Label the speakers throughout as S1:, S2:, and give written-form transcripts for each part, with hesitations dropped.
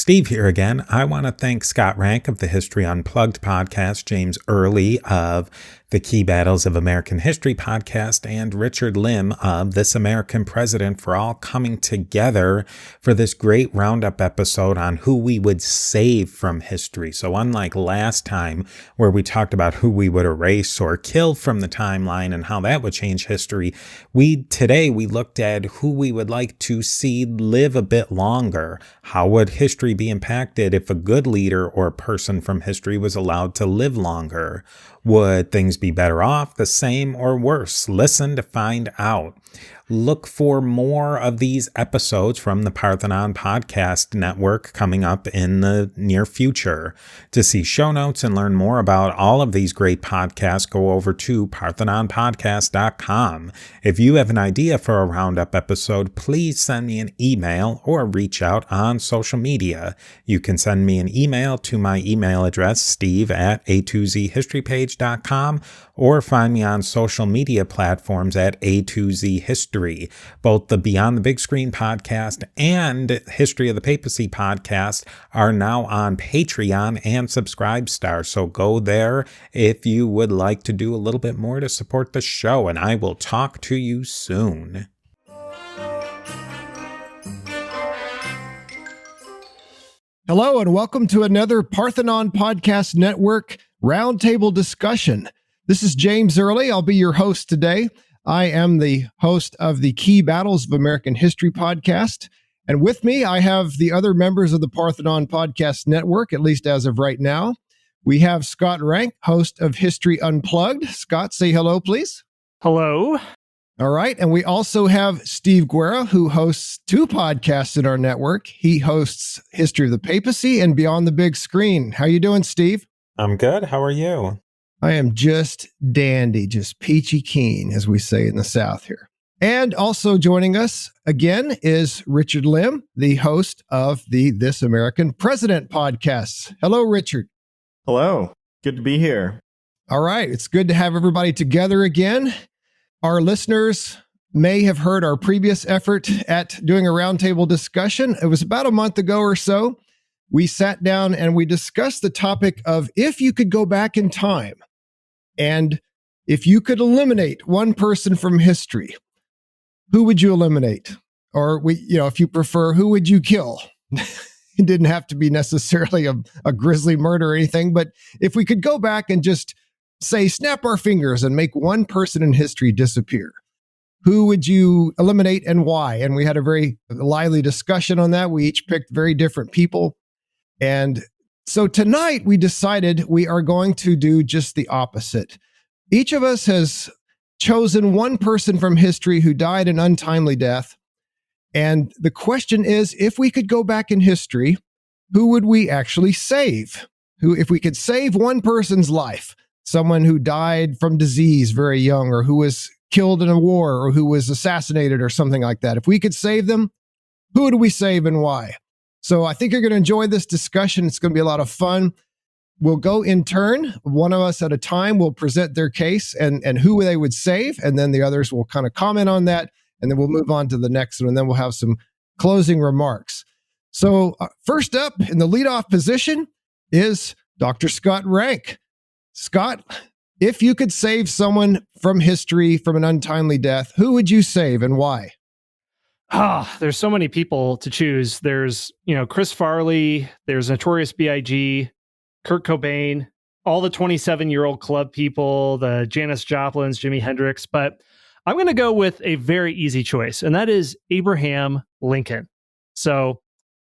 S1: Steve here again. I want to thank Scott Rank of the History Unplugged podcast, James Early of the Key Battles of American History podcast, and Richard Lim of This American President for all coming together for this great roundup episode on who we would save from history. So unlike last time where we talked about who we would erase or kill from the timeline and how that would change history, today we looked at who we would like to see live a bit longer. How would history be impacted if a good leader or person from history was allowed to live longer? Would things be better off, the same, or worse? Listen to find out. Look for more of these episodes from the Parthenon Podcast Network coming up in the near future. To see show notes and learn more about all of these great podcasts, go over to parthenonpodcast.com. If you have an idea for a roundup episode, please send me an email or reach out on social media. You can send me an email to my email address, steve@a2zhistorypage.com, or find me on social media platforms at A2Z History. Both the Beyond the Big Screen podcast and History of the Papacy podcast are now on Patreon and Subscribestar, so go there if you would like to do a little bit more to support the show, and I will talk to you soon.
S2: Hello, and welcome to another Parthenon Podcast Network Roundtable discussion. This is James Early. I'll be your host today. I am the host of the Key Battles of American History podcast. And with me, I have the other members of the Parthenon Podcast Network, at least as of right now. We have Scott Rank, host of History Unplugged. Scott, say hello, please.
S3: Hello.
S2: All right. And we also have Steve Guerra, who hosts two podcasts in our network. He hosts History of the Papacy and Beyond the Big Screen. How you doing, Steve?
S1: I'm good. How are you?
S2: I am just dandy, just peachy keen, as we say in the South here. And also joining us again is Richard Lim, the host of the This American President podcast. Hello, Richard.
S4: Hello. Good to be here.
S2: All right. It's good to have everybody together again. Our listeners may have heard our previous effort at doing a roundtable discussion. It was about a month ago or so. We sat down and we discussed the topic of if you could go back in time and if you could eliminate one person from history, who would you eliminate? Or if you prefer, who would you kill? It didn't have to be necessarily a grisly murder or anything, but if we could go back and just say, snap our fingers and make one person in history disappear, who would you eliminate and why? And we had a very lively discussion on that. We each picked very different people. And so tonight we decided we are going to do just the opposite. Each of us has chosen one person from history who died an untimely death. And the question is, if we could go back in history, who would we actually save? If we could save one person's life, someone who died from disease very young, or who was killed in a war, or who was assassinated or something like that, if we could save them, who would we save and why? So I think you're going to enjoy this discussion. It's going to be a lot of fun. We'll go in turn. One of us at a time will present their case and who they would save, and then the others will kind of comment on that, and then we'll move on to the next one, and then we'll have some closing remarks. So first up in the leadoff position is Dr. Scott Rank. Scott, if you could save someone from history from an untimely death, who would you save and why?
S3: There's so many people to choose. There's, Chris Farley, there's Notorious B.I.G., Kurt Cobain, all the 27-year-old club people, the Janis Joplins, Jimi Hendrix, but I'm going to go with a very easy choice, and that is Abraham Lincoln. So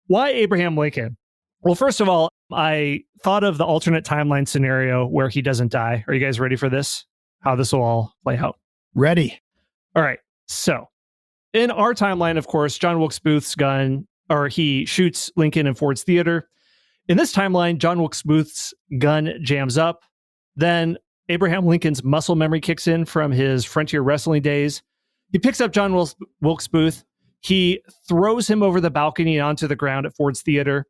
S3: why Abraham Lincoln? Well, first of all, I thought of the alternate timeline scenario where he doesn't die. Are you guys ready for this? How this will all play out?
S2: Ready.
S3: All right. So in our timeline, of course, John Wilkes Booth's gun, or he shoots Lincoln in Ford's Theater. In this timeline, John Wilkes Booth's gun jams up. Then Abraham Lincoln's muscle memory kicks in from his frontier wrestling days. He picks up John Wilkes Booth. He throws him over the balcony and onto the ground at Ford's Theater.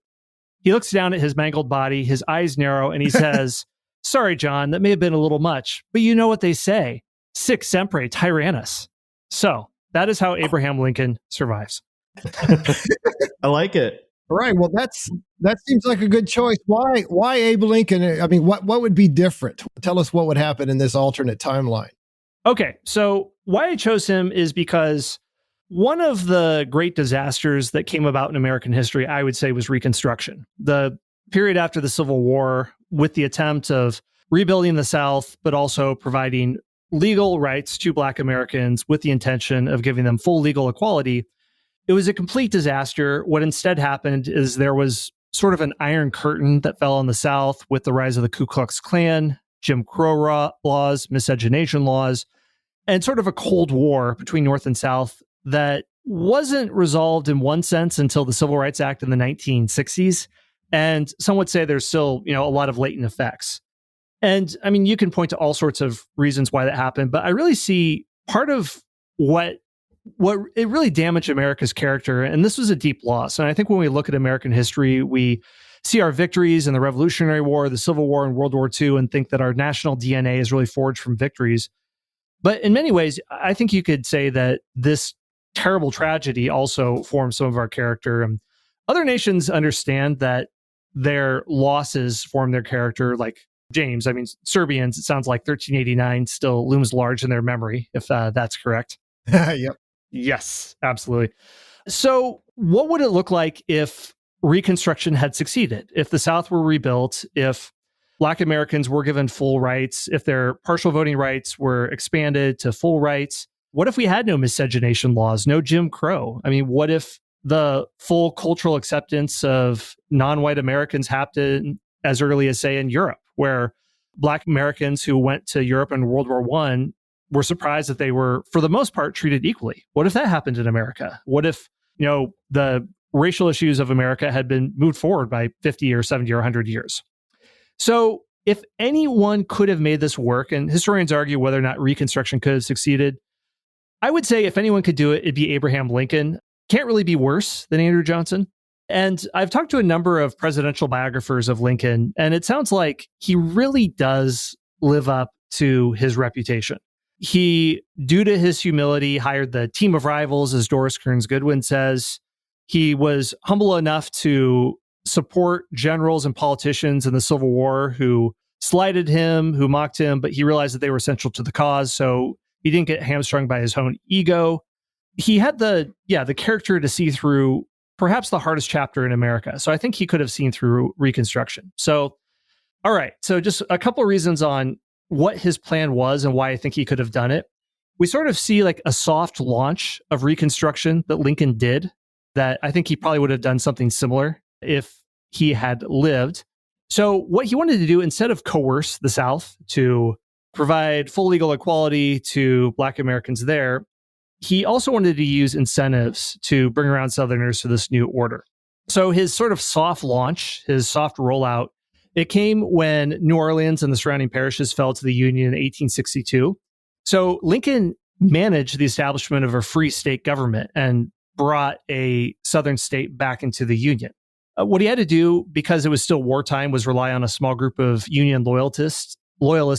S3: He looks down at his mangled body, his eyes narrow, and he says, "Sorry, John, that may have been a little much, but you know what they say, sic semper tyrannis." So that is how Abraham Lincoln survives.
S4: I like it.
S2: All right. Well, that's That seems like a good choice. Why Abe Lincoln? I mean, what would be different? Tell us what would happen in this alternate timeline.
S3: Okay, so why I chose him is because one of the great disasters that came about in American history, I would say, was Reconstruction. The period after the Civil War, with the attempt of rebuilding the South, but also providing legal rights to Black Americans with the intention of giving them full legal equality. It was a complete disaster. What instead happened is there was sort of an iron curtain that fell on the South with the rise of the Ku Klux Klan, Jim Crow laws, miscegenation laws, and sort of a Cold War between North and South that wasn't resolved in one sense until the Civil Rights Act in the 1960s. And some would say there's still, a lot of latent effects. And I mean, you can point to all sorts of reasons why that happened, but I really see part of what it really damaged America's character. And this was a deep loss. And I think when we look at American history, we see our victories in the Revolutionary War, the Civil War, and World War II, and think that our national DNA is really forged from victories. But in many ways, I think you could say that this terrible tragedy also formed some of our character. And other nations understand that their losses form their character, like James. I mean, Serbians, it sounds like 1389 still looms large in their memory, if that's correct.
S2: Yep.
S3: Yes, absolutely. So what would it look like if Reconstruction had succeeded? If the South were rebuilt, if Black Americans were given full rights, if their partial voting rights were expanded to full rights? What if we had no miscegenation laws, no Jim Crow? I mean, what if the full cultural acceptance of non-white Americans happened as early as, say, in Europe, where Black Americans who went to Europe in World War I were surprised that they were, for the most part, treated equally? What if that happened in America? What if, the racial issues of America had been moved forward by 50 or 70 or 100 years? So if anyone could have made this work, and historians argue whether or not Reconstruction could have succeeded, I would say if anyone could do it, it'd be Abraham Lincoln. Can't really be worse than Andrew Johnson. And I've talked to a number of presidential biographers of Lincoln, and it sounds like he really does live up to his reputation. He, due to his humility, hired the team of rivals, as Doris Kearns Goodwin says. He was humble enough to support generals and politicians in the Civil War who slighted him, who mocked him, but he realized that they were essential to the cause, so he didn't get hamstrung by his own ego. He had the character to see through perhaps the hardest chapter in America. So I think he could have seen through Reconstruction. So, all right. So just a couple of reasons on what his plan was and why I think he could have done it. We sort of see like a soft launch of Reconstruction that Lincoln did, that I think he probably would have done something similar if he had lived. So what he wanted to do, instead of coerce the South to provide full legal equality to Black Americans there, he also wanted to use incentives to bring around Southerners to this new order. So his sort of soft launch, his soft rollout, it came when New Orleans and the surrounding parishes fell to the Union in 1862. So Lincoln managed the establishment of a free state government and brought a Southern state back into the Union. What he had to do, because it was still wartime, was rely on a small group of Union loyalists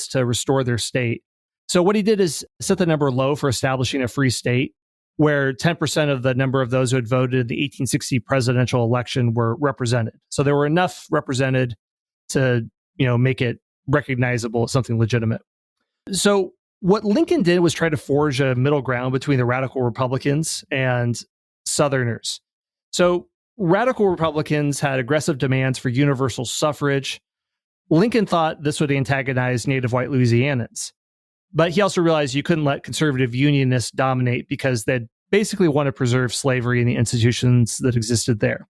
S3: to restore their state. So what he did is set the number low for establishing a free state, where 10% of the number of those who had voted in the 1860 presidential election were represented. So there were enough represented to, make it recognizable as something legitimate. So what Lincoln did was try to forge a middle ground between the radical Republicans and Southerners. So radical Republicans had aggressive demands for universal suffrage. Lincoln thought this would antagonize native white Louisianans. But he also realized you couldn't let conservative Unionists dominate because they'd basically want to preserve slavery and the institutions that existed there.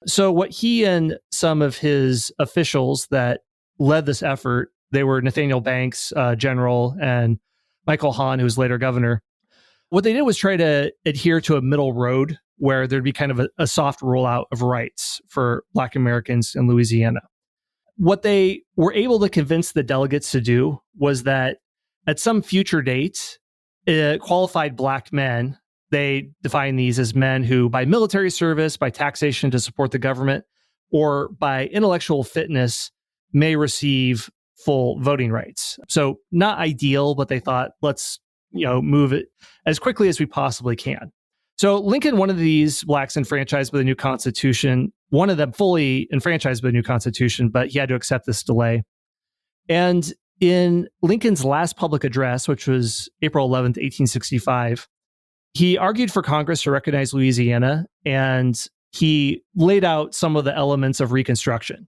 S3: So what he and some of his officials that led this effort, they were Nathaniel Banks, general, and Michael Hahn, who was later governor. What they did was try to adhere to a middle road where there'd be kind of a soft rollout of rights for Black Americans in Louisiana. What they were able to convince the delegates to do was that at some future date, qualified Black men, they define these as men who, by military service, by taxation to support the government, or by intellectual fitness, may receive full voting rights. So not ideal, but they thought, let's move it as quickly as we possibly can. So Lincoln wanted these Blacks enfranchised with a new constitution. wanted them fully enfranchised by the new Constitution, but he had to accept this delay. And in Lincoln's last public address, which was April 11th, 1865, he argued for Congress to recognize Louisiana, and he laid out some of the elements of Reconstruction.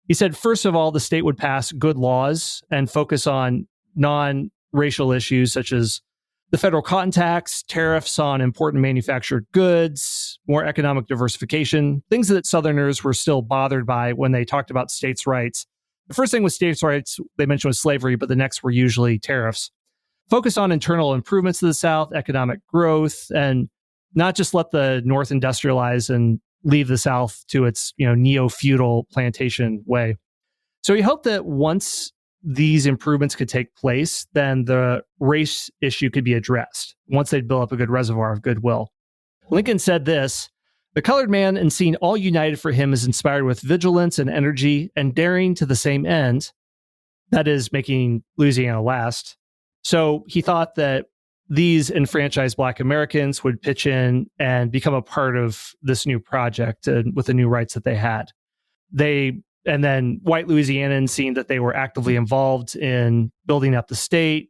S3: He said, first of all, the state would pass good laws and focus on non-racial issues such as the federal cotton tax, tariffs on important manufactured goods, more economic diversification, things that Southerners were still bothered by when they talked about states' rights. The first thing with states' rights they mentioned was slavery, but the next were usually tariffs. Focus on internal improvements to the South, economic growth, and not just let the North industrialize and leave the South to its neo-feudal plantation way. So he hoped that once these improvements could take place, then the race issue could be addressed once they'd built up a good reservoir of goodwill. Lincoln said this: "The colored man, in seeing all united for him, is inspired with vigilance and energy and daring to the same end," that is, making Louisiana last. So he thought that these enfranchised Black Americans would pitch in and become a part of this new project with the new rights that they had. And then white Louisianans, seeing that they were actively involved in building up the state,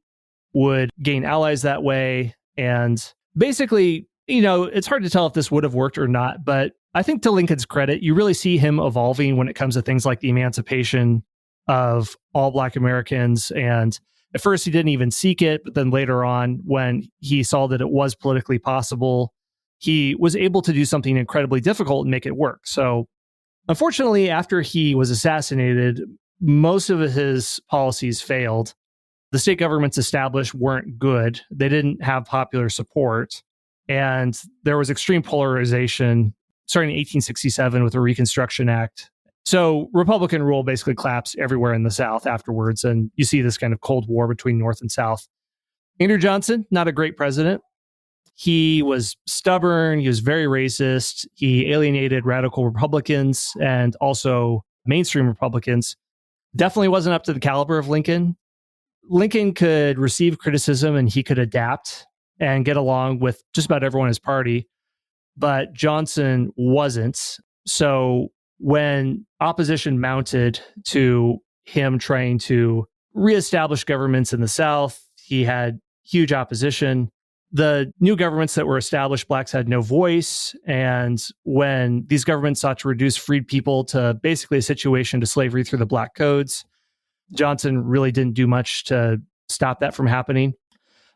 S3: would gain allies that way. And basically, it's hard to tell if this would have worked or not, but I think to Lincoln's credit, you really see him evolving when it comes to things like the emancipation of all Black Americans. And at first he didn't even seek it, but then later on, when he saw that it was politically possible, he was able to do something incredibly difficult and make it work. So unfortunately, after he was assassinated, most of his policies failed. The state governments established weren't good. They didn't have popular support. And there was extreme polarization starting in 1867 with the Reconstruction Act. So Republican rule basically collapsed everywhere in the South afterwards. And you see this kind of Cold War between North and South. Andrew Johnson, not a great president. He was stubborn. He was very racist. He alienated radical Republicans and also mainstream Republicans. Definitely wasn't up to the caliber of Lincoln. Lincoln could receive criticism and he could adapt and get along with just about everyone in his party, but Johnson wasn't. So when opposition mounted to him trying to reestablish governments in the South, he had huge opposition. The new governments that were established, Blacks had no voice. And when these governments sought to reduce freed people to basically a situation to slavery through the Black codes, Johnson really didn't do much to stop that from happening.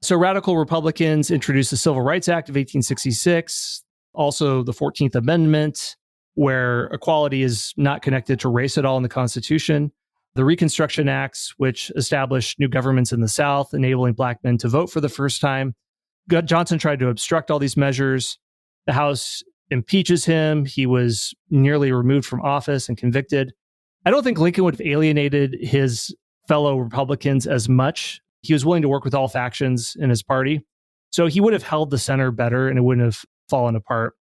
S3: So radical Republicans introduced the Civil Rights Act of 1866, also the 14th Amendment, where equality is not connected to race at all in the Constitution. The Reconstruction Acts, which established new governments in the South, enabling Black men to vote for the first time. Johnson tried to obstruct all these measures. The House impeaches him. He was nearly removed from office and convicted. I don't think Lincoln would have alienated his fellow Republicans as much. He was willing to work with all factions in his party. So he would have held the center better and it wouldn't have fallen apart.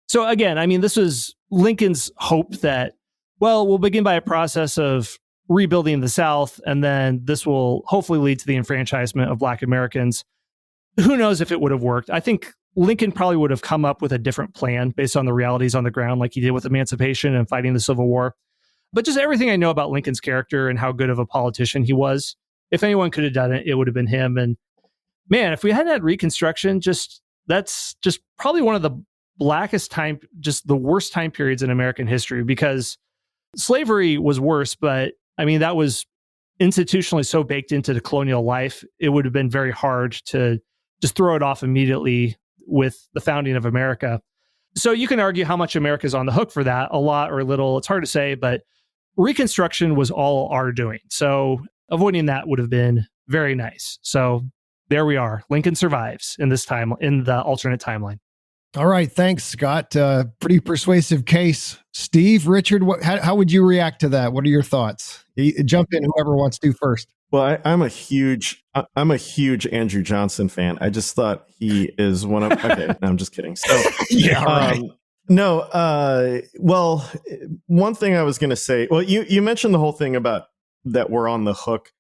S3: So again, I mean, this was Lincoln's hope that, well, we'll begin by a process of rebuilding the South, and then this will hopefully lead to the enfranchisement of Black Americans. Who knows if it would have worked? I think Lincoln probably would have come up with a different plan based on the realities on the ground, like he did with emancipation and fighting the Civil War. But just everything I know about Lincoln's character and how good of a politician he was, if anyone could have done it, it would have been him. And man, if we hadn't had Reconstruction, that's just probably one of the blackest time, just the worst time periods in American history, because slavery was worse, but I mean, that was institutionally so baked into the colonial life, it would have been very hard to just throw it off immediately with the founding of America. So you can argue how much America's on the hook for that, a lot or little. It's hard to say, but Reconstruction was all our doing. So avoiding that would have been very nice. So there we are. Lincoln survives in this time, in the alternate timeline.
S2: All right. Thanks, Scott. Pretty persuasive case. Steve, Richard, how would you react to that? What are your thoughts? Jump in, whoever wants to first.
S4: Well, I'm a huge Andrew Johnson fan. I just thought he is one of. Okay, no, I'm just kidding. So
S2: yeah, right.
S4: Well, one thing I was going to say. Well, you mentioned the whole thing about that we're on the hook.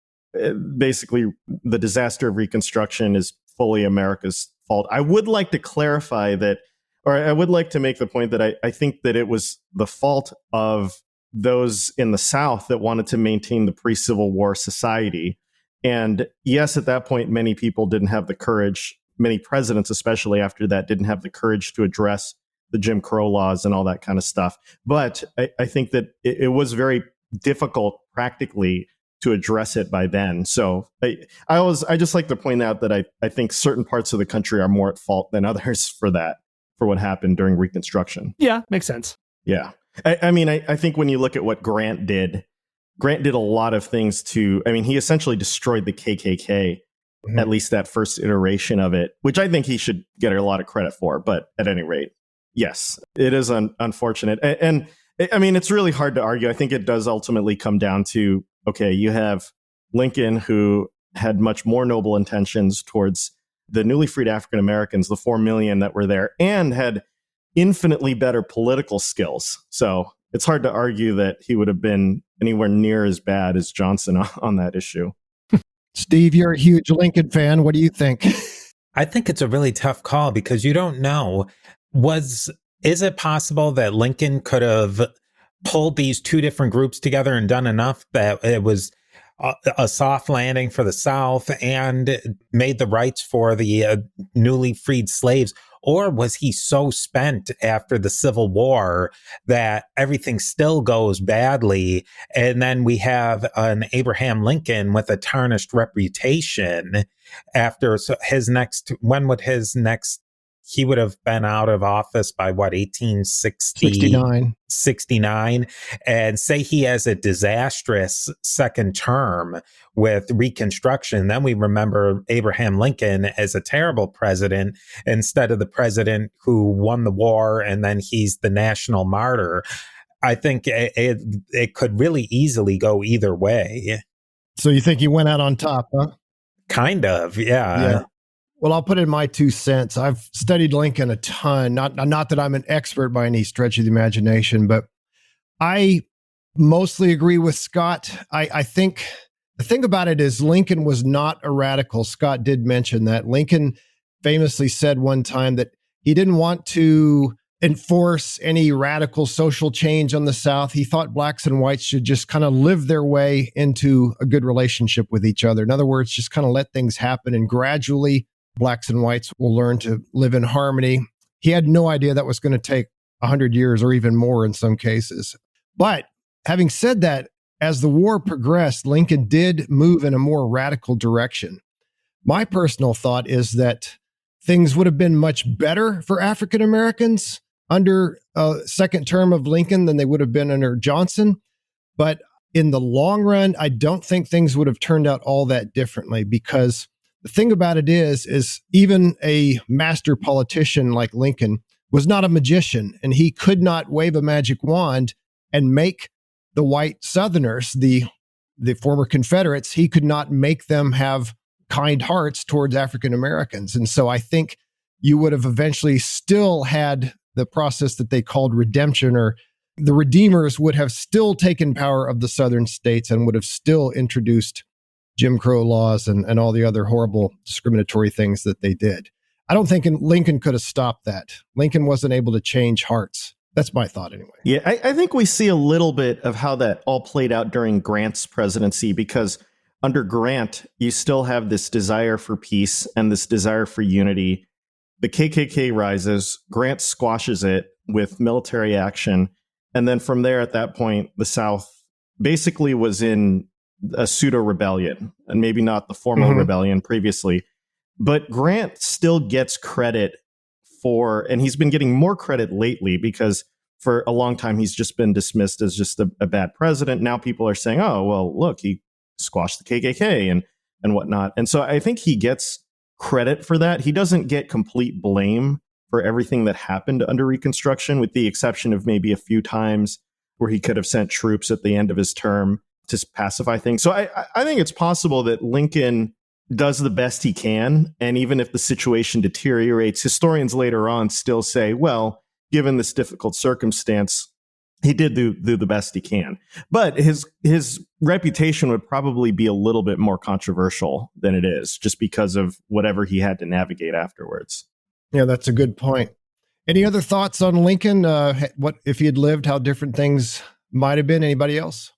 S4: Basically, the disaster of Reconstruction is fully America's fault. I would like to clarify that or I would like to make the point that I think that it was the fault of those in the South that wanted to maintain the pre-Civil War society. And yes, at that point, many people didn't have the courage, many presidents, especially after that, didn't have the courage to address the Jim Crow laws and all that kind of stuff. But I think that it was very difficult practically to address it by then. So I just like to point out that I think certain parts of the country are more at fault than others for that, for what happened during Reconstruction.
S3: Yeah, makes sense.
S4: Yeah. I mean, I think when you look at what Grant did a lot of things he essentially destroyed the KKK, at least that first iteration of it, which I think he should get a lot of credit for. But at any rate, yes, it is unfortunate. And I mean, it's really hard to argue. I think it does ultimately come down to, okay, you have Lincoln, who had much more noble intentions towards the newly freed African Americans, the 4 million that were there, and had infinitely better political skills. So it's hard to argue that he would have been anywhere near as bad as Johnson on that issue.
S2: Steve, you're a huge Lincoln fan. What do you think?
S1: I think it's a really tough call because you don't know. Is it possible that Lincoln could have pulled these two different groups together and done enough that it was a soft landing for the South and made the rights for the newly freed slaves? Or was he so spent after the Civil War that everything still goes badly? And then we have an Abraham Lincoln with a tarnished reputation after he would have been out of office by 1869? 69. And say he has a disastrous second term with Reconstruction. Then we remember Abraham Lincoln as a terrible president instead of the president who won the war and then he's the national martyr. I think it could really easily go either way.
S2: So you think he went out on top, huh?
S1: Kind of, yeah.
S2: Well, I'll put in my 2 cents. I've studied Lincoln a ton. Not that I'm an expert by any stretch of the imagination, but I mostly agree with Scott. I think the thing about it is Lincoln was not a radical. Scott did mention that. Lincoln famously said one time that he didn't want to enforce any radical social change on the South. He thought blacks and whites should just kind of live their way into a good relationship with each other. In other words, just kind of let things happen, and gradually blacks and whites will learn to live in harmony. He had no idea that was going to take 100 years or even more in some cases. But having said that, as the war progressed, Lincoln did move in a more radical direction. My personal thought is that things would have been much better for African Americans under a second term of Lincoln than they would have been under Johnson. But in the long run, I don't think things would have turned out all that differently, because the thing about it is even a master politician like Lincoln was not a magician, and he could not wave a magic wand and make the white Southerners, the former Confederates, he could not make them have kind hearts towards African Americans. And so I think you would have eventually still had the process that they called redemption, or the Redeemers would have still taken power of the Southern states and would have still introduced Jim Crow laws and all the other horrible discriminatory things that they did. I don't think Lincoln could have stopped that. Lincoln wasn't able to change hearts. That's my thought anyway.
S4: Yeah, I think we see a little bit of how that all played out during Grant's presidency, because under Grant, you still have this desire for peace and this desire for unity. The KKK rises, Grant squashes it with military action. And then from there, at that point, the South basically was in a pseudo rebellion, and maybe not the formal rebellion previously, but Grant still gets credit for, and he's been getting more credit lately, because for a long time he's just been dismissed as just a bad president. Now people are saying, oh, well, look, he squashed the KKK and whatnot. And so I think he gets credit for that. He doesn't get complete blame for everything that happened under Reconstruction, with the exception of maybe a few times where he could have sent troops at the end of his term to pacify things. So I think it's possible that Lincoln does the best he can. And even if the situation deteriorates, historians later on still say, well, given this difficult circumstance, he did do the best he can. But his reputation would probably be a little bit more controversial than it is, just because of whatever he had to navigate afterwards.
S2: Yeah, that's a good point. Any other thoughts on Lincoln? What if he had lived, how different things might have been? Anybody else?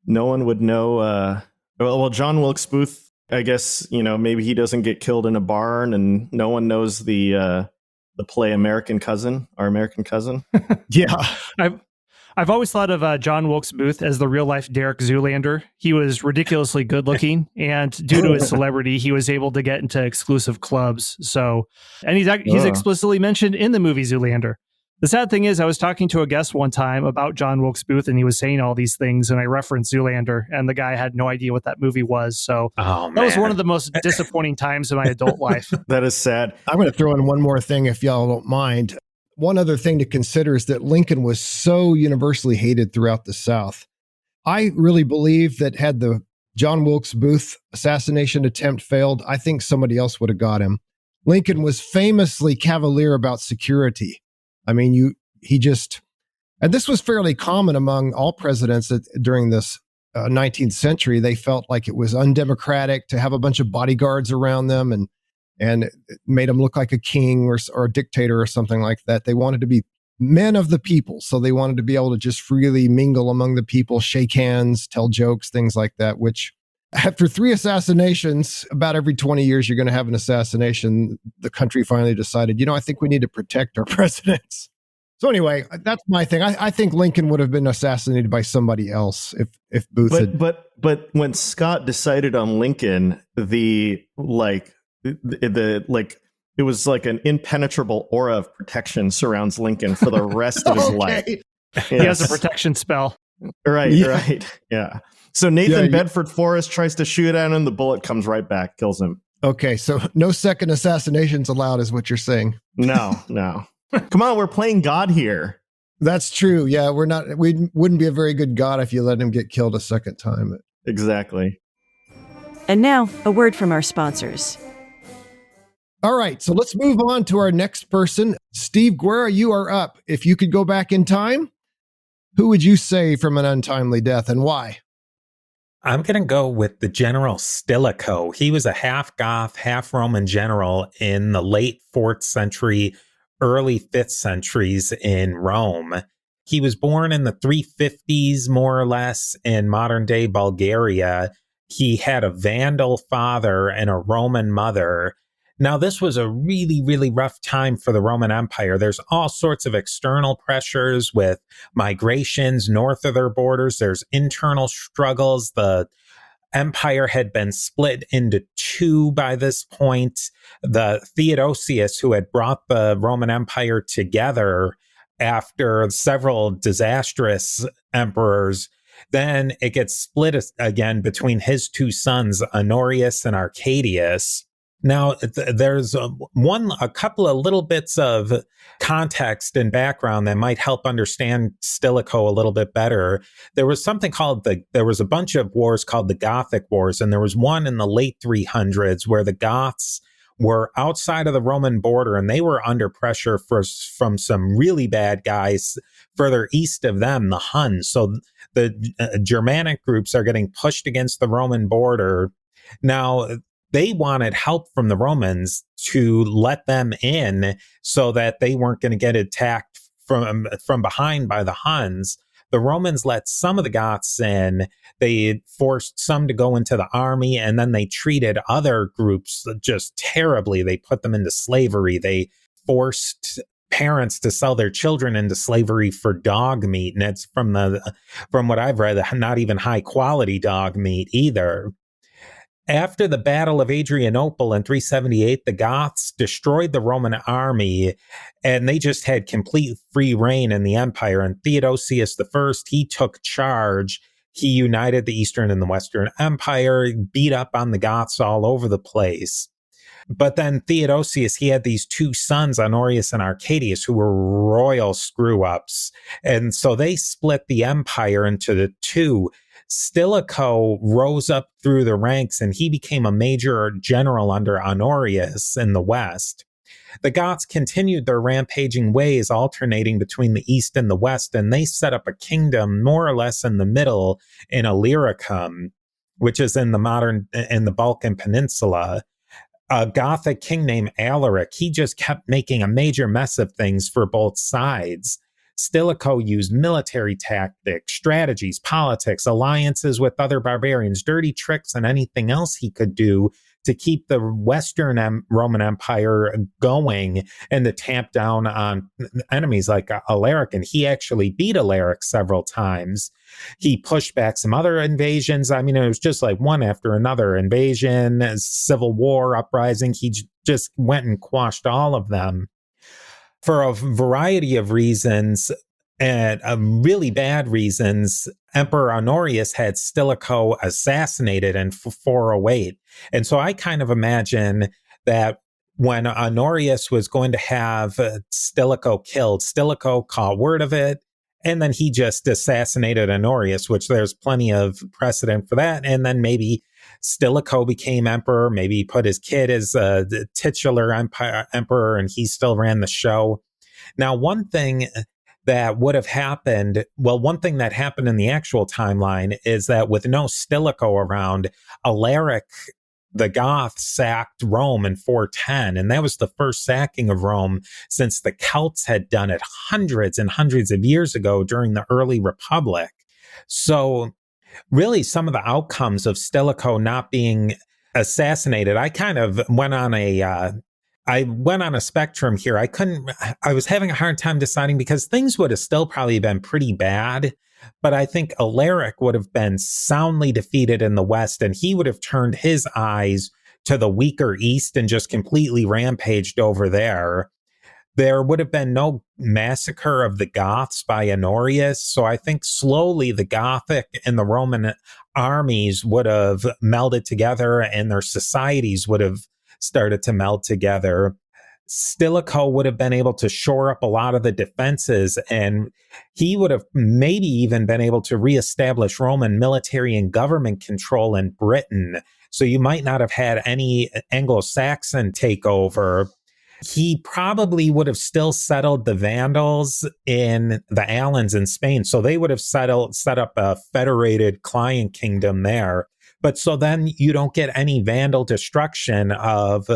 S4: No one would know. Well, John Wilkes Booth, I guess, maybe he doesn't get killed in a barn, and no one knows the play American Cousin, Our American Cousin.
S2: Yeah.
S3: I've always thought of John Wilkes Booth as the real life Derek Zoolander. He was ridiculously good looking, and due to his celebrity, he was able to get into exclusive clubs. So, and he's explicitly mentioned in the movie Zoolander. The sad thing is, I was talking to a guest one time about John Wilkes Booth, and he was saying all these things, and I referenced Zoolander, and the guy had no idea what that movie was. So that was one of the most disappointing times of my adult life.
S4: That is sad.
S2: I'm going to throw in one more thing, if y'all don't mind. One other thing to consider is that Lincoln was so universally hated throughout the South. I really believe that had the John Wilkes Booth assassination attempt failed, I think somebody else would have got him. Lincoln was famously cavalier about security. I mean, and this was fairly common among all presidents during this 19th century. They felt like it was undemocratic to have a bunch of bodyguards around them and it made them look like a king or a dictator or something like that. They wanted to be men of the people. So they wanted to be able to just freely mingle among the people, shake hands, tell jokes, things like that, which after 3 assassinations, about every 20 years, you're going to have an assassination. The country finally decided, I think we need to protect our presidents. So anyway, that's my thing. I think Lincoln would have been assassinated by somebody else if Booth had.
S4: But when Scott decided on Lincoln, it was like an impenetrable aura of protection surrounds Lincoln for the rest of his life.
S3: Yes. He has a protection spell.
S4: Right. Yeah. So Nathan Bedford Forrest tries to shoot at him. The bullet comes right back, kills him.
S2: Okay. So no second assassinations allowed is what you're saying.
S4: No. Come on. We're playing God here.
S2: That's true. Yeah. We wouldn't be a very good God if you let him get killed a second time.
S4: Exactly.
S5: And now a word from our sponsors.
S2: All right, so let's move on to our next person. Steve Guerra, you are up. If you could go back in time, who would you save from an untimely death and why?
S1: I'm going to go with the General Stilicho. He was a half Goth, half Roman general in the late 4th century, early 5th centuries in Rome. He was born in the 350s, more or less, in modern day Bulgaria. He had a Vandal father and a Roman mother. Now, this was a really, really rough time for the Roman Empire. There's all sorts of external pressures with migrations north of their borders. There's internal struggles. The empire had been split into 2 by this point. The Theodosius, who had brought the Roman Empire together after several disastrous emperors, then it gets split again between his 2 sons, Honorius and Arcadius. Now, there's a couple of little bits of context and background that might help understand Stilicho a little bit better. There was something there was a bunch of wars called the Gothic Wars, and there was one in the late 300s where the Goths were outside of the Roman border, and they were under pressure from some really bad guys further east of them, the Huns. So the Germanic groups are getting pushed against the Roman border. Now, they wanted help from the Romans to let them in so that they weren't going to get attacked from behind by the Huns. The Romans let some of the Goths in. They forced some to go into the army, and then they treated other groups just terribly. They put them into slavery. They forced parents to sell their children into slavery for dog meat. And it's from what I've read, not even high quality dog meat either. After the Battle of Adrianople in 378, the Goths destroyed the Roman army, and they just had complete free reign in the empire. And Theodosius I, he took charge. He united the Eastern and the Western Empire, beat up on the Goths all over the place. But then Theodosius, he had these 2 sons, Honorius and Arcadius, who were royal screw-ups. And so they split the empire into the 2. Stilicho rose up through the ranks, and he became a major general under Honorius in the West. The Goths continued their rampaging ways, alternating between the East and the West, and they set up a kingdom more or less in the middle in Illyricum, which is in the Balkan Peninsula. a Gothic king named Alaric, he just kept making a major mess of things for both sides. Stilicho used military tactics, strategies, politics, alliances with other barbarians, dirty tricks, and anything else he could do to keep the Western Roman Empire going and to tamp down on enemies like Alaric. And he actually beat Alaric several times. He pushed back some other invasions. I mean, it was just like one after another invasion, civil war, uprising. He just went and quashed all of them. For a variety of reasons, and really bad reasons, Emperor Honorius had Stilicho assassinated in 408. And so I kind of imagine that when Honorius was going to have Stilicho killed, Stilicho caught word of it, and then he just assassinated Honorius, which there's plenty of precedent for that. And then maybe Stilicho became emperor, maybe he put his kid as the titular emperor, and he still ran the show. Now, one thing that would have happened, one thing that happened in the actual timeline is that with no Stilicho around, Alaric the Goth sacked Rome in 410, and that was the first sacking of Rome since the Celts had done it hundreds and hundreds of years ago during the early Republic. So really, some of the outcomes of Stilicho not being assassinated, I kind of went on a spectrum here. I was having a hard time deciding because things would have still probably been pretty bad, but I think Alaric would have been soundly defeated in the West, and he would have turned his eyes to the weaker East and just completely rampaged over there. There would have been no massacre of the Goths by Honorius, so I think slowly the Gothic and the Roman armies would have melded together and their societies would have started to meld together. Stilicho would have been able to shore up a lot of the defenses, and he would have maybe even been able to reestablish Roman military and government control in Britain. So you might not have had any Anglo-Saxon takeover. He probably would have still settled the Vandals in the Alans in Spain. So they would have set up a federated client kingdom there. But so then you don't get any Vandal destruction of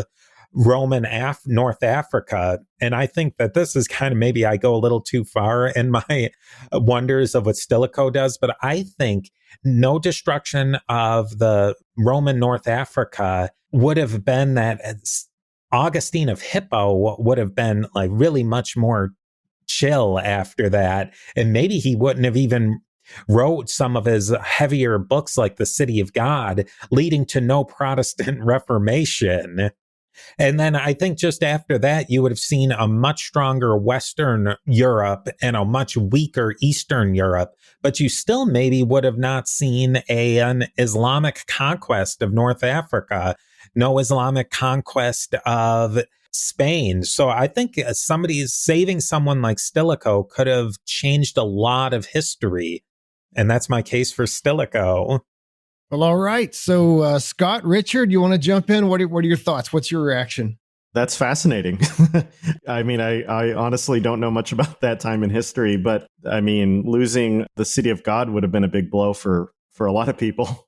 S1: Roman North Africa. And I think that this is kind of, maybe I go a little too far in my wonders of what Stilicho does, but I think no destruction of the Roman North Africa would have been that Augustine of Hippo would have been like really much more chill after that. And maybe he wouldn't have even wrote some of his heavier books like The City of God, leading to no Protestant Reformation. And then I think just after that, you would have seen a much stronger Western Europe and a much weaker Eastern Europe, but you still maybe would have not seen an Islamic conquest of North Africa, no Islamic conquest of Spain. So I think saving someone like Stilicho could have changed a lot of history. And that's my case for Stilicho.
S2: Well, all right. So, Scott, Richard, you want to jump in? What are your thoughts? What's your reaction?
S4: That's fascinating. I mean, I honestly don't know much about that time in history, but I mean, losing the City of God would have been a big blow for a lot of people.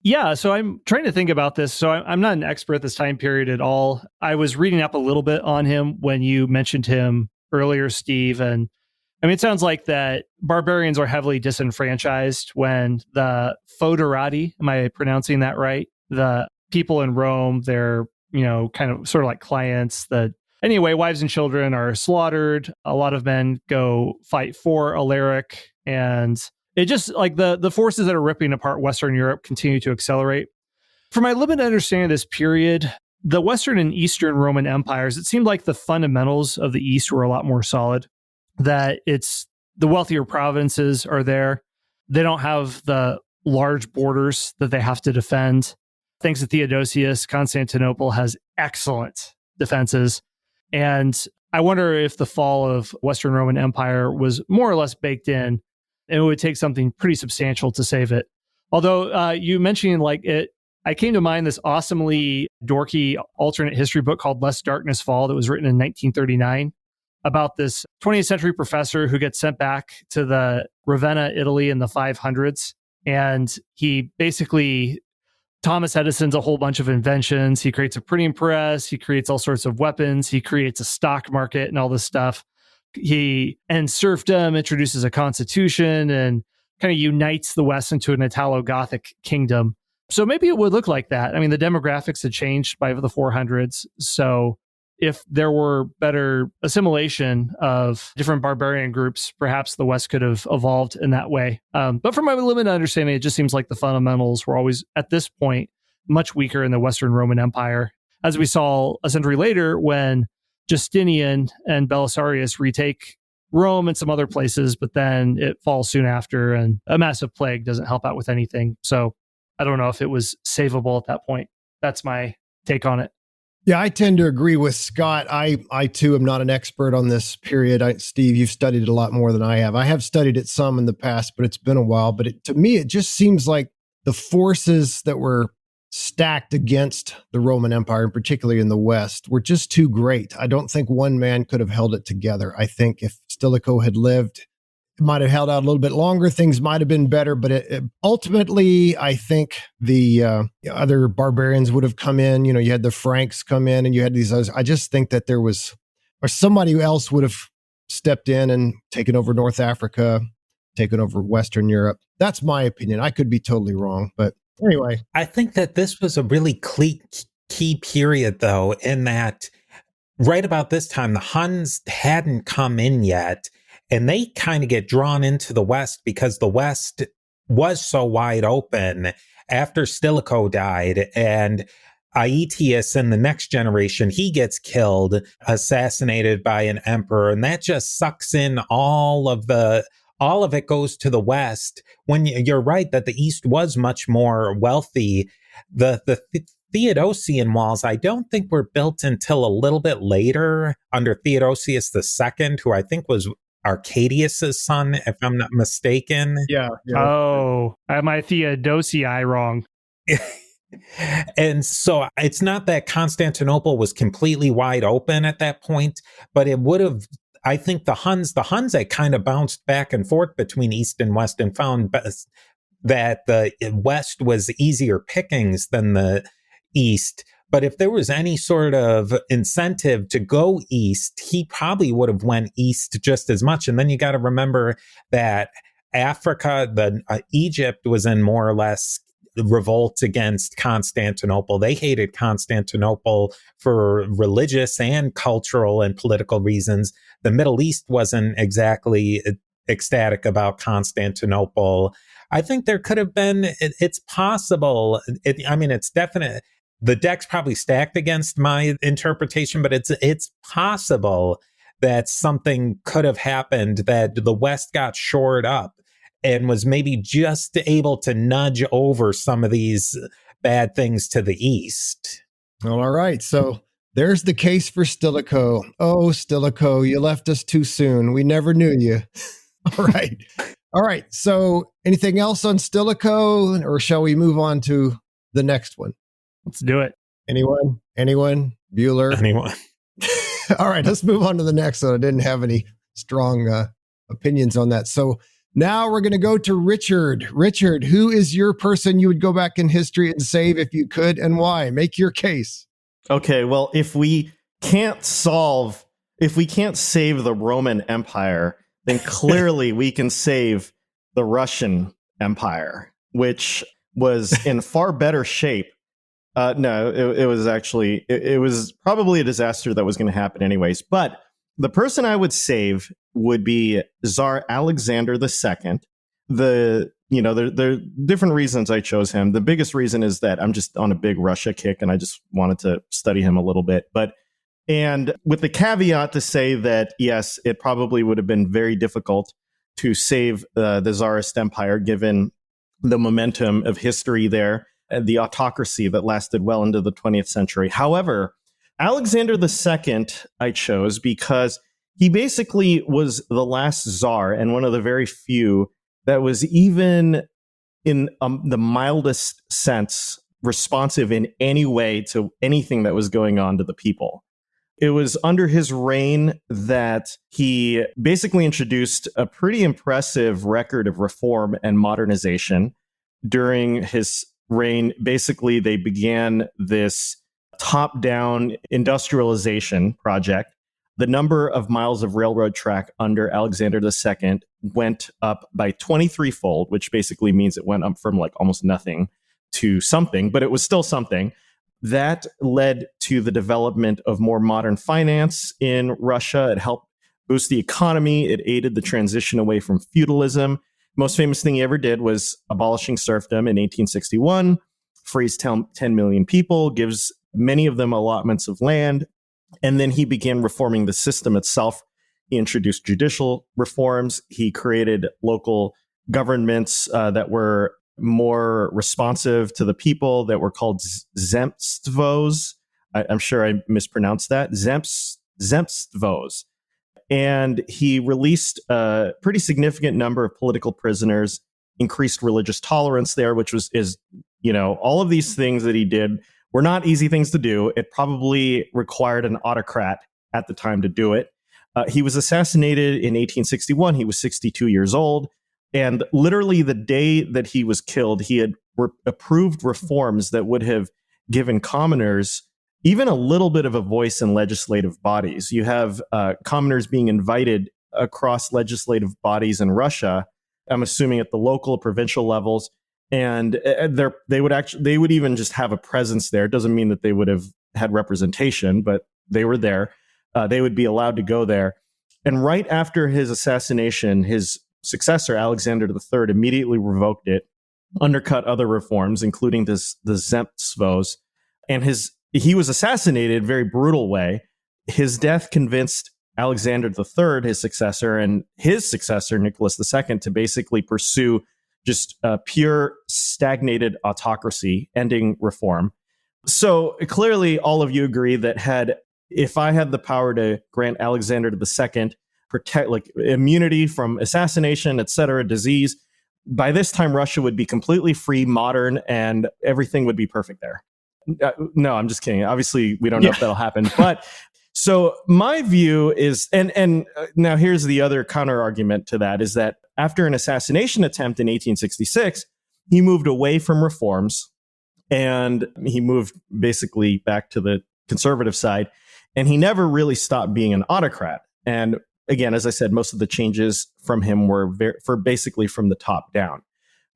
S3: Yeah, so I'm trying to think about this. So I'm not an expert at this time period at all. I was reading up a little bit on him when you mentioned him earlier, Steve, and I mean, it sounds like that barbarians are heavily disenfranchised when the foederati, am I pronouncing that right? The people in Rome, they're, kind of sort of like clients that, anyway, wives and children are slaughtered. A lot of men go fight for Alaric, and it just like the forces that are ripping apart Western Europe continue to accelerate. From my limited understanding of this period, the Western and Eastern Roman empires, it seemed like the fundamentals of the East were a lot more solid. That it's the wealthier provinces are there. They don't have the large borders that they have to defend. Thanks to Theodosius, Constantinople has excellent defenses. And I wonder if the fall of Western Roman Empire was more or less baked in, and it would take something pretty substantial to save it. Although you mentioned I came to mind this awesomely dorky alternate history book called Lest Darkness Fall that was written in 1939. About this 20th century professor who gets sent back to the Ravenna, Italy in the 500s. And he basically Thomas Edison's a whole bunch of inventions. He creates a printing press. He creates all sorts of weapons. He creates a stock market and all this stuff. He ends serfdom, introduces a constitution, and kind of unites the West into an Italo-Gothic kingdom. So maybe it would look like that. I mean, the demographics had changed by the 400s. So if there were better assimilation of different barbarian groups, perhaps the West could have evolved in that way. But from my limited understanding, it just seems like the fundamentals were always, at this point, much weaker in the Western Roman Empire. As we saw a century later when Justinian and Belisarius retake Rome and some other places, but then it falls soon after, and a massive plague doesn't help out with anything. So I don't know if it was savable at that point. That's my take on it.
S2: Yeah, I tend to agree with Scott. I too am not an expert on this period. Steve, you've studied it a lot more than I have. I have studied it some in the past, but it's been a while. But to me, it just seems like the forces that were stacked against the Roman Empire, and particularly in the West, were just too great. I don't think one man could have held it together. I think if Stilicho had lived, it might have held out a little bit longer. Things might have been better, but ultimately, I think the other barbarians would have come in. You know, you had the Franks come in, and you had these others. I just think that there was, or somebody else would have stepped in and taken over North Africa, taken over Western Europe. That's my opinion. I could be totally wrong, but anyway.
S1: I think that this was a really key period, though, in that right about this time, the Huns hadn't come in yet, and they kind of get drawn into the West because the West was so wide open after Stilicho died, and Aetius in the next generation, he gets killed, assassinated by an emperor, and that just sucks in all of it goes to the West. When you're right that the East was much more wealthy, the Theodosian walls, I don't think were built until a little bit later under Theodosius II, who I think was Arcadius's son, if I'm not mistaken.
S2: Yeah.
S3: Oh, I have my Theodosii wrong.
S1: And so it's not that Constantinople was completely wide open at that point, but it would have, I think the Huns had kind of bounced back and forth between East and West and found that the West was easier pickings than the East. But if there was any sort of incentive to go East, he probably would have went East just as much. And then you got to remember that Africa, Egypt was in more or less revolt against Constantinople. They hated Constantinople for religious and cultural and political reasons. The Middle East wasn't exactly ecstatic about Constantinople. I think there could have been, it's possible. It's definite. The deck's probably stacked against my interpretation, but it's possible that something could have happened, that the West got shored up and was maybe just able to nudge over some of these bad things to the East.
S2: All right. So there's the case for Stilicho. Oh, Stilicho, you left us too soon. We never knew you. All right. So anything else on Stilicho, or shall we move on to the next one?
S3: Let's do it.
S2: Anyone? Bueller?
S1: Anyone?
S2: All right, let's move on to the next one. I didn't have any strong opinions on that. So now we're going to go to Richard. Richard, who is your person you would go back in history and save if you could, and why? Make your case.
S4: Okay, well, if we can't save the Roman Empire, then clearly we can save the Russian Empire, which was in far better shape. No, it was probably a disaster that was going to happen anyways. But the person I would save would be Tsar Alexander II. There are different reasons I chose him. The biggest reason is that I'm just on a big Russia kick and I just wanted to study him a little bit. And with the caveat to say that, yes, it probably would have been very difficult to save the Tsarist Empire given the momentum of history there and the autocracy that lasted well into the 20th century. However, Alexander II I chose because he basically was the last Tsar and one of the very few that was even in the mildest sense responsive in any way to anything that was going on to the people. It was under his reign that he basically introduced a pretty impressive record of reform and modernization during his reign, basically they began this top-down industrialization project. The number of miles of railroad track under Alexander II went up by 23-fold, which basically means it went up from like almost nothing to something, but it was still something. That led to the development of more modern finance in Russia. It helped boost the economy. It aided the transition away from feudalism. Most famous thing he ever did was abolishing serfdom in 1861, frees 10 million people, gives many of them allotments of land. And then he began reforming the system itself. He introduced judicial reforms. He created local governments that were more responsive to the people, that were called zemstvos. I'm sure I mispronounced that. Zemstvos. And he released a pretty significant number of political prisoners, increased religious tolerance there, which is all of these things that he did were not easy things to do. It probably required an autocrat at the time to do it. He was assassinated in 1861. He was 62 years old. And literally the day that he was killed, he had approved reforms that would have given commoners even a little bit of a voice in legislative bodies. You have commoners being invited across legislative bodies in Russia, I'm assuming at the local, provincial levels, and they would even just have a presence there. It doesn't mean that they would have had representation, but they were there. They would be allowed to go there. And right after his assassination, his successor, Alexander III, immediately revoked it, undercut other reforms, including the Zemstvos, and he was assassinated in a very brutal way. His death convinced Alexander III, his successor, and his successor, Nicholas II, to basically pursue just pure stagnated autocracy, ending reform. So clearly, all of you agree that if I had the power to grant Alexander II protect like immunity from assassination, etc., disease, by this time Russia would be completely free, modern, and everything would be perfect there. No, I'm just kidding. Obviously, we don't know if that'll happen. But so my view is, and now here's the other counter argument to that, is that after an assassination attempt in 1866, he moved away from reforms and he moved basically back to the conservative side. And he never really stopped being an autocrat. And again, as I said, most of the changes from him were basically from the top down.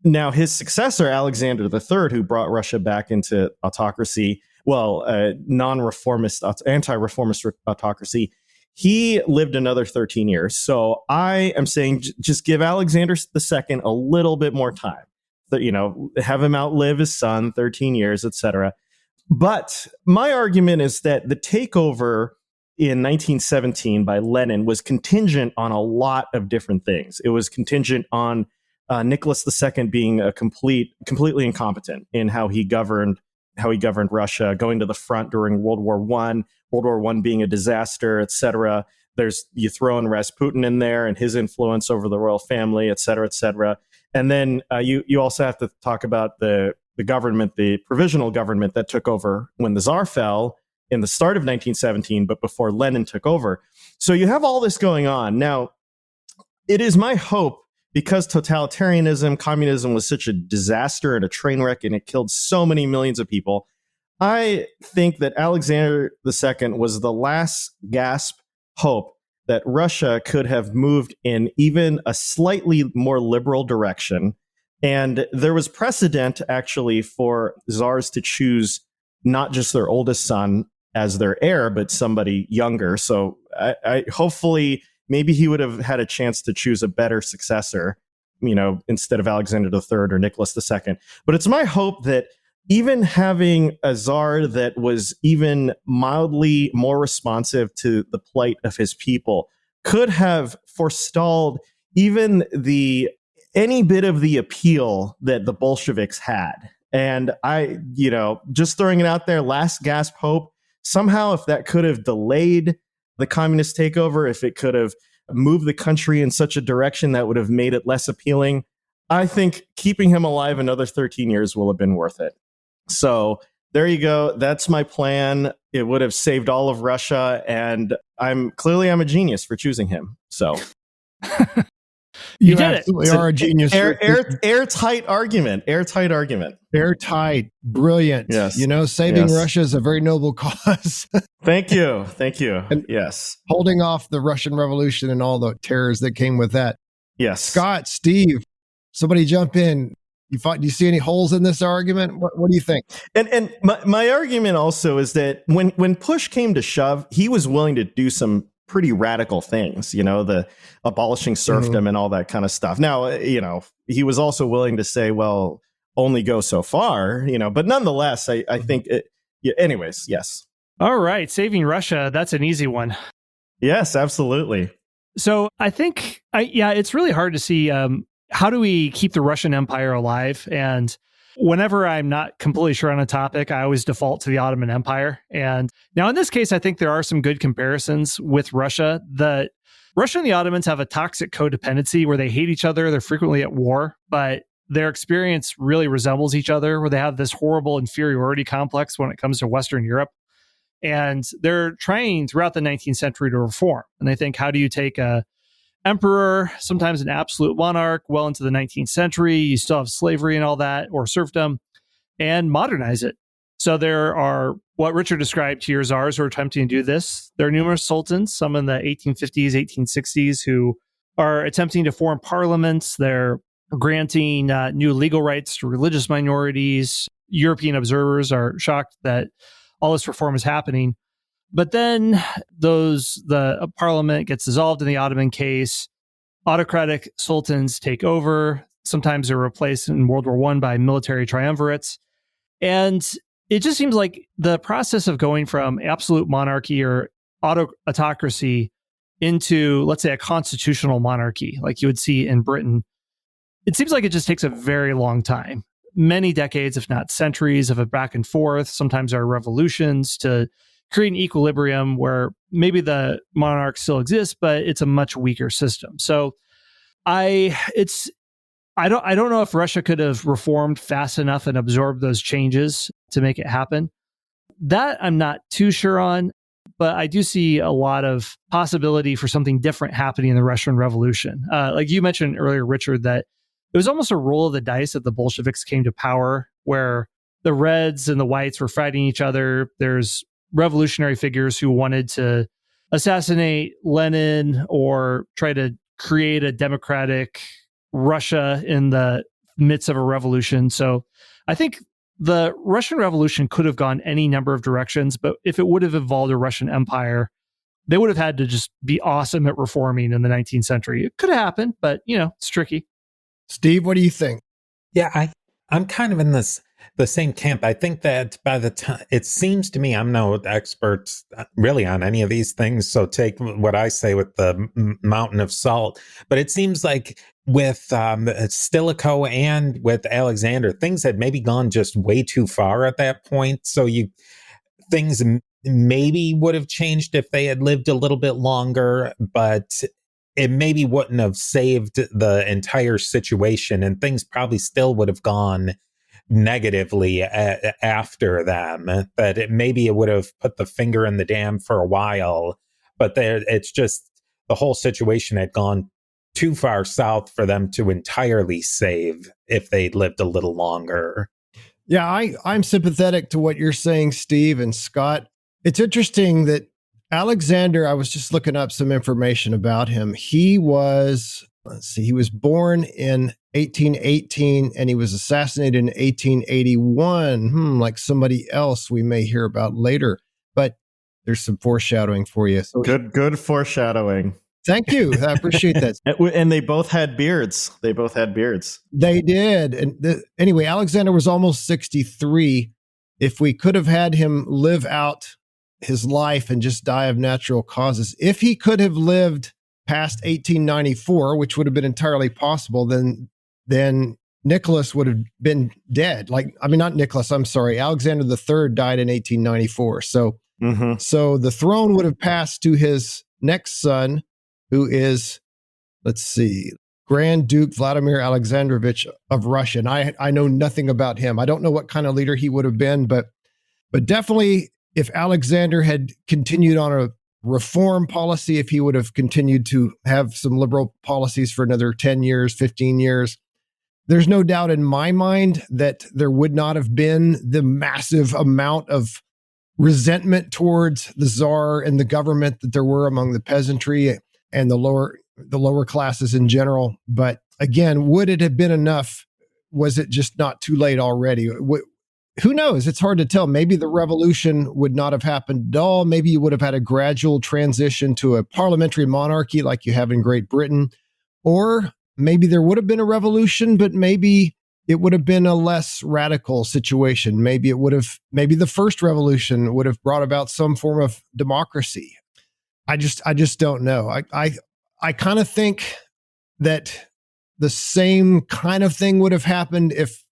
S4: Now, his successor, Alexander III, who brought Russia back into autocracy, non-reformist, anti-reformist autocracy, he lived another 13 years. So I am saying just give Alexander II a little bit more time. Have him outlive his son, 13 years, etc. But my argument is that the takeover in 1917 by Lenin was contingent on a lot of different things. It was contingent on Nicholas II being completely incompetent in how he governed Russia, going to the front during World War I, World War I being a disaster, etc. You throw in Rasputin in there and his influence over the royal family, etc., etc. And then you also have to talk about the government, the provisional government that took over when the Tsar fell in the start of 1917, but before Lenin took over. So you have all this going on. Now, it is my hope, because totalitarianism, communism was such a disaster and a train wreck, and it killed so many millions of people, I think that Alexander II was the last gasp hope that Russia could have moved in even a slightly more liberal direction. And there was precedent, actually, for czars to choose not just their oldest son as their heir, but somebody younger. So I hopefully, maybe he would have had a chance to choose a better successor, instead of Alexander III or Nicholas II. But it's my hope that even having a czar that was even mildly more responsive to the plight of his people could have forestalled even any bit of the appeal that the Bolsheviks had. And just throwing it out there, last gasp hope, somehow if that could have delayed the communist takeover, if it could have moved the country in such a direction that would have made it less appealing, I think keeping him alive another 13 years will have been worth it. So there you go. That's my plan. It would have saved all of Russia, and I'm a genius for choosing him. So
S2: You
S3: did it.
S2: absolutely are a genius.
S4: Airtight argument. Airtight argument.
S2: Airtight. Brilliant.
S4: Yes.
S2: Saving
S4: Yes.
S2: Russia is a very noble cause.
S4: Thank you. Thank you.
S2: And
S4: yes.
S2: Holding off the Russian Revolution and all the terrors that came with that.
S4: Yes.
S2: Scott, Steve, somebody jump in. Do you see any holes in this argument? What do you think?
S4: And my argument also is that when push came to shove, he was willing to do some pretty radical things, the abolishing serfdom and all that kind of stuff. Now, he was also willing to say, well, only go so far, but nonetheless, I think anyways, yes.
S3: All right. Saving Russia. That's an easy one.
S4: Yes, absolutely.
S3: So I think, it's really hard to see how do we keep the Russian Empire alive? And whenever I'm not completely sure on a topic, I always default to the Ottoman Empire. And now in this case, I think there are some good comparisons with Russia. The Russia and the Ottomans have a toxic codependency where they hate each other. They're frequently at war, but their experience really resembles each other, where they have this horrible inferiority complex when it comes to Western Europe. And they're trying throughout the 19th century to reform. And they think, how do you take a emperor, sometimes an absolute monarch, well into the 19th century, you still have slavery and all that, or serfdom, and modernize it. So there are what Richard described here, czars who are attempting to do this. There are numerous sultans, some in the 1850s, 1860s, who are attempting to form parliaments. They're granting new legal rights to religious minorities. European observers are shocked that all this reform is happening. But then the parliament gets dissolved in the Ottoman case. Autocratic sultans take over. Sometimes they're replaced in World War I by military triumvirates. And it just seems like the process of going from absolute monarchy or autocracy into, let's say, a constitutional monarchy, like you would see in Britain, it seems like it just takes a very long time. Many decades, if not centuries, of a back and forth. Sometimes there are revolutions to create an equilibrium where maybe the monarch still exists, but it's a much weaker system. So I don't know if Russia could have reformed fast enough and absorbed those changes to make it happen. That I'm not too sure on, but I do see a lot of possibility for something different happening in the Russian Revolution. Like you mentioned earlier, Richard, that it was almost a roll of the dice that the Bolsheviks came to power, where the Reds and the Whites were fighting each other. There's revolutionary figures who wanted to assassinate Lenin or try to create a democratic Russia in the midst of a revolution. So I think the Russian Revolution could have gone any number of directions, but if it would have involved a Russian empire, they would have had to just be awesome at reforming in the 19th century. It could have happened, but it's tricky.
S2: Steve, what do you think?
S1: Yeah, I'm kind of in the same camp. I think that by the time, it seems to me, I'm no expert really on any of these things, so take what I say with the mountain of salt. But it seems like with Stilicho and with Alexander, things had maybe gone just way too far at that point. So things maybe would have changed if they had lived a little bit longer, but it maybe wouldn't have saved the entire situation, and things probably still would have gone negatively after them. That maybe it would have put the finger in the dam for a while, but it's just the whole situation had gone too far south for them to entirely save if they'd lived a little longer.
S2: Yeah, I'm sympathetic to what you're saying, Steve and Scott. It's interesting that Alexander, I was just looking up some information about him. He was born in 1818 and he was assassinated in 1881. Like somebody else we may hear about later, but there's some foreshadowing for you. So,
S4: good foreshadowing.
S2: Thank you. I appreciate that.
S4: And they both had beards. They
S2: did. And anyway, Alexander was almost 63. If we could have had him live out his life and just die of natural causes, if he could have lived past 1894, which would have been entirely possible, then Nicholas would have been dead. Not Nicholas, I'm sorry. Alexander III died in 1894. So the throne would have passed to his next son, who is, Grand Duke Vladimir Alexandrovich of Russia. And I know nothing about him. I don't know what kind of leader he would have been, but definitely if Alexander had continued on a reform policy if he would have continued to have some liberal policies for another 10 years, 15 years. There's no doubt in my mind that there would not have been the massive amount of resentment towards the czar and the government that there were among the peasantry and the lower classes in general. But again, would it have been enough? Was it just not too late already? Who knows? It's hard to tell. Maybe the revolution would not have happened at all. Maybe you would have had a gradual transition to a parliamentary monarchy like you have in Great Britain. Or maybe there would have been a revolution, but maybe it would have been a less radical situation. Maybe the first revolution would have brought about some form of democracy. I just don't know. I kind of think that the same kind of thing would have happened if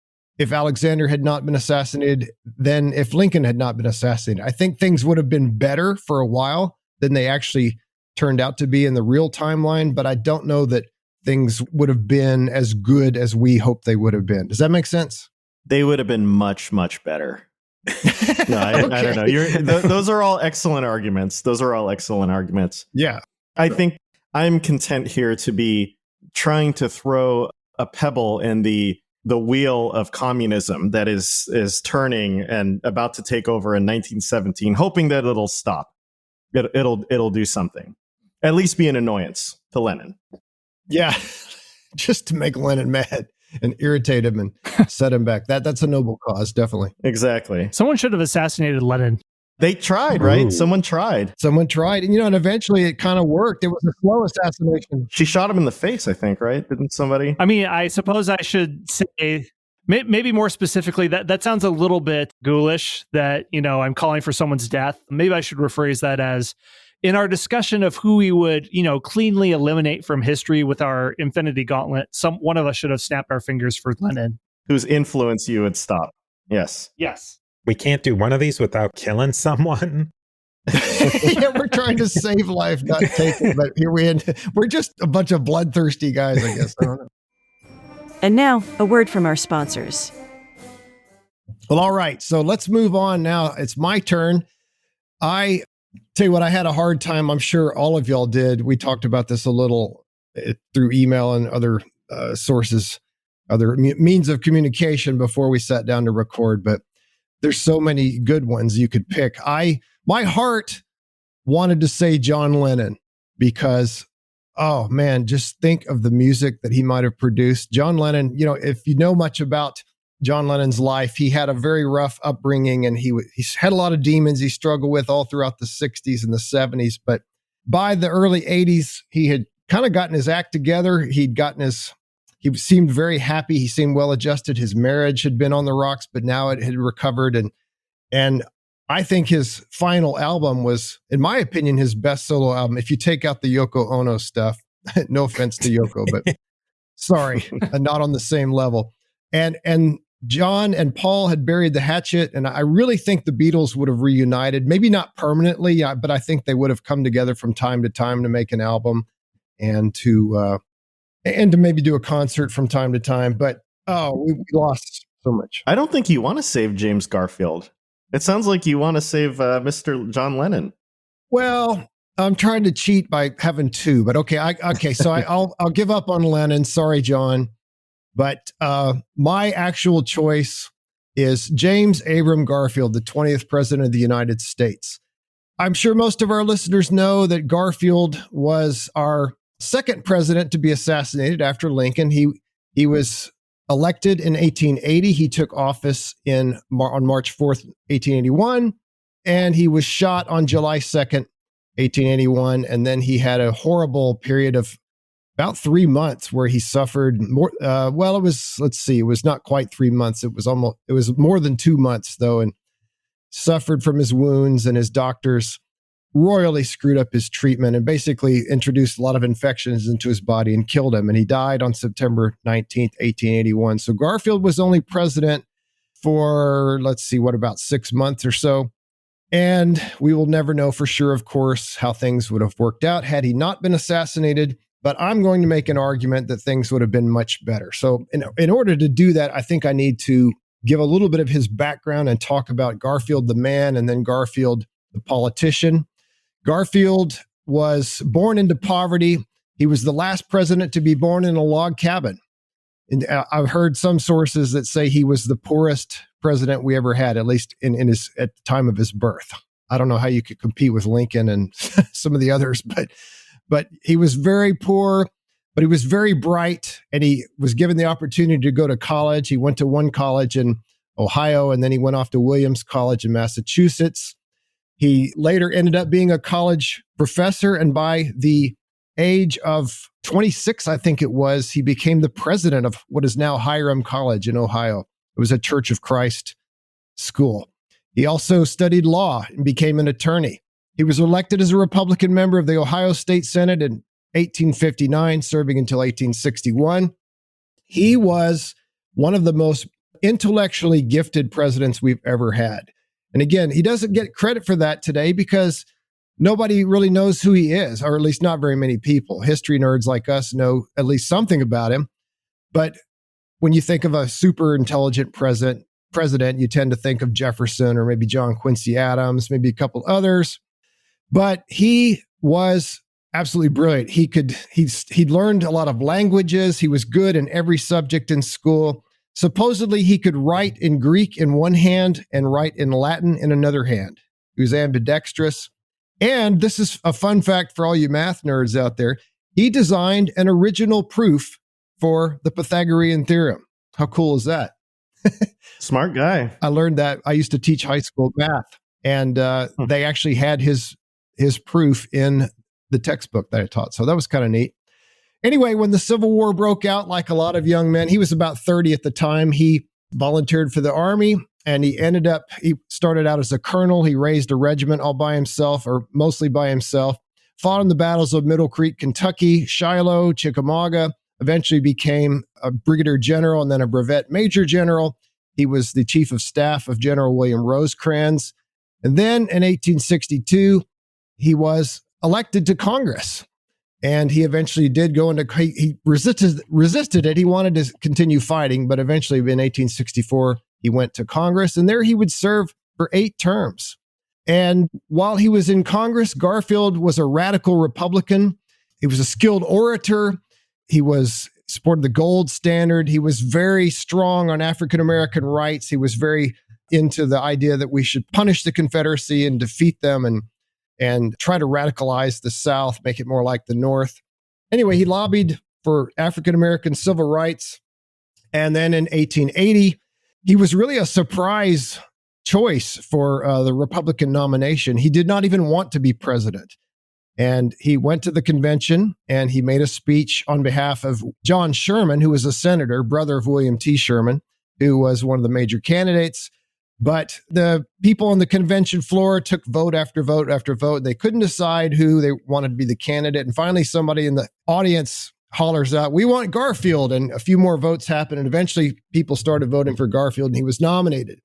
S2: Alexander had not been assassinated than if Lincoln had not been assassinated. I think things would have been better for a while than they actually turned out to be in the real timeline, but I don't know that things would have been as good as we hoped they would have been. Does that make sense?
S4: They would have been much, much better. No, I don't know. Those are all excellent arguments.
S2: Yeah.
S4: I think I'm content here to be trying to throw a pebble in the wheel of communism that is turning and about to take over in 1917, hoping that it'll stop. It'll do something. At least be an annoyance to Lenin.
S2: Yeah. Just to make Lenin mad and irritate him and set him back. That's a noble cause, definitely.
S4: Exactly.
S3: Someone should have assassinated Lenin.
S4: They tried, right?
S1: Ooh.
S4: Someone tried.
S2: And and eventually it kind of worked. It was a slow assassination.
S4: She shot him in the face, I think, right? Didn't somebody?
S3: I mean, I suppose I should say, maybe more specifically, that sounds a little bit ghoulish that, I'm calling for someone's death. Maybe I should rephrase that as, in our discussion of who we would, cleanly eliminate from history with our Infinity Gauntlet, one of us should have snapped our fingers for Lenin.
S4: Whose influence you would stop. Yes.
S3: Yes.
S1: We can't do one of these without killing someone.
S2: Yeah, we're trying to save life, not take it. But here we're just a bunch of bloodthirsty guys, I guess. I don't know.
S5: And now, a word from our sponsors.
S2: Well, all right. So let's move on now. It's my turn. I tell you what, I had a hard time. I'm sure all of y'all did. We talked about this a little through email and other sources, other means of communication before we sat down to record. But there's so many good ones you could pick. My heart wanted to say John Lennon because, oh man, just think of the music that he might have produced. John Lennon, if you know much about John Lennon's life, he had a very rough upbringing and he had a lot of demons he struggled with all throughout the 60s and the 70s. But by the early 80s, he had kind of gotten his act together. He seemed very happy. He seemed well adjusted. His marriage had been on the rocks, but now it had recovered. And I think his final album was, in my opinion, his best solo album. If you take out the Yoko Ono stuff, no offense to Yoko, but sorry, not on the same level. And John and Paul had buried the hatchet. And I really think the Beatles would have reunited, maybe not permanently, but I think they would have come together from time to time to make an album and to maybe do a concert from time to time. But, we lost so much.
S4: I don't think you want to save James Garfield. It sounds like you want to save Mr. John Lennon.
S2: Well, I'm trying to cheat by having two, but okay. So I'll give up on Lennon. Sorry, John. But my actual choice is James Abram Garfield, the 20th president of the United States. I'm sure most of our listeners know that Garfield was our second president to be assassinated after Lincoln. He was elected in 1880. He took office on March 4th, 1881, and he was shot on July 2nd, 1881. And then he had a horrible period of about 3 months where he suffered more. It was not quite 3 months. It was more than 2 months though, and suffered from his wounds, and his doctors royally screwed up his treatment and basically introduced a lot of infections into his body and killed him. And he died on September 19th, 1881. So Garfield was only president for, about 6 months or so. And we will never know for sure, of course, how things would have worked out had he not been assassinated. But I'm going to make an argument that things would have been much better. So in order to do that, I think I need to give a little bit of his background and talk about Garfield the man and then Garfield the politician. Garfield was born into poverty. He was the last president to be born in a log cabin. And I've heard some sources that say he was the poorest president we ever had, at least at the time of his birth. I don't know how you could compete with Lincoln and some of the others, but he was very poor, but he was very bright, and he was given the opportunity to go to college. He went to one college in Ohio, and then he went off to Williams College in Massachusetts. He later ended up being a college professor, and by the age of 26, I think it was, he became the president of what is now Hiram College in Ohio. It was a Church of Christ school. He also studied law and became an attorney. He was elected as a Republican member of the Ohio State Senate in 1859, serving until 1861. He was one of the most intellectually gifted presidents we've ever had. And again, he doesn't get credit for that today because nobody really knows who he is, or at least not very many people. History nerds like us know at least something about him. But when you think of a super intelligent president, you tend to think of Jefferson or maybe John Quincy Adams, maybe a couple others. But he was absolutely brilliant. He learned a lot of languages. He was good in every subject in school. Supposedly, he could write in Greek in one hand and write in Latin in another hand. He was ambidextrous. And this is a fun fact for all you math nerds out there. He designed an original proof for the Pythagorean theorem. How cool is that?
S4: Smart guy.
S2: I learned that. I used to teach high school math, and they actually had his proof in the textbook that I taught. So that was kind of neat. Anyway, when the Civil War broke out, like a lot of young men, he was about 30 at the time. He volunteered for the Army, and he started out as a colonel. He raised a regiment all by himself, or mostly by himself, fought in the battles of Middle Creek, Kentucky, Shiloh, Chickamauga, eventually became a brigadier general and then a brevet major general. He was the chief of staff of General William Rosecrans. And then in 1862, he was elected to Congress. And he eventually did go into, he resisted it. He wanted to continue fighting, but eventually in 1864, he went to Congress, and there he would serve for 8 terms. And while he was in Congress, Garfield was a radical Republican. He was a skilled orator. He supported the gold standard. He was very strong on African-American rights. He was very into the idea that we should punish the Confederacy and defeat them and try to radicalize the South, make it more like the North. Anyway, he lobbied for African-American civil rights. And then in 1880, he was really a surprise choice for the Republican nomination. He did not even want to be president. And he went to the convention and he made a speech on behalf of John Sherman, who was a senator, brother of William T. Sherman, who was one of the major candidates. But the people on the convention floor took vote after vote after vote. They couldn't decide who they wanted to be the candidate. And finally, somebody in the audience hollers out, "We want Garfield." And a few more votes happened. And eventually people started voting for Garfield, and he was nominated.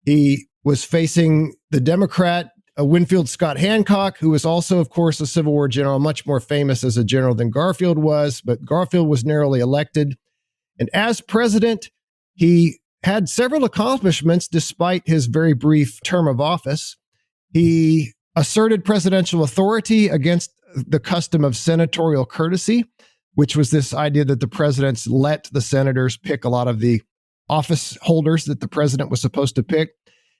S2: He was facing the Democrat, Winfield Scott Hancock, who was also, of course, a Civil War general, much more famous as a general than Garfield was. But Garfield was narrowly elected. And as president, he had several accomplishments despite his very brief term of office. He asserted presidential authority against the custom of senatorial courtesy, which was this idea that the presidents let the senators pick a lot of the office holders that the president was supposed to pick.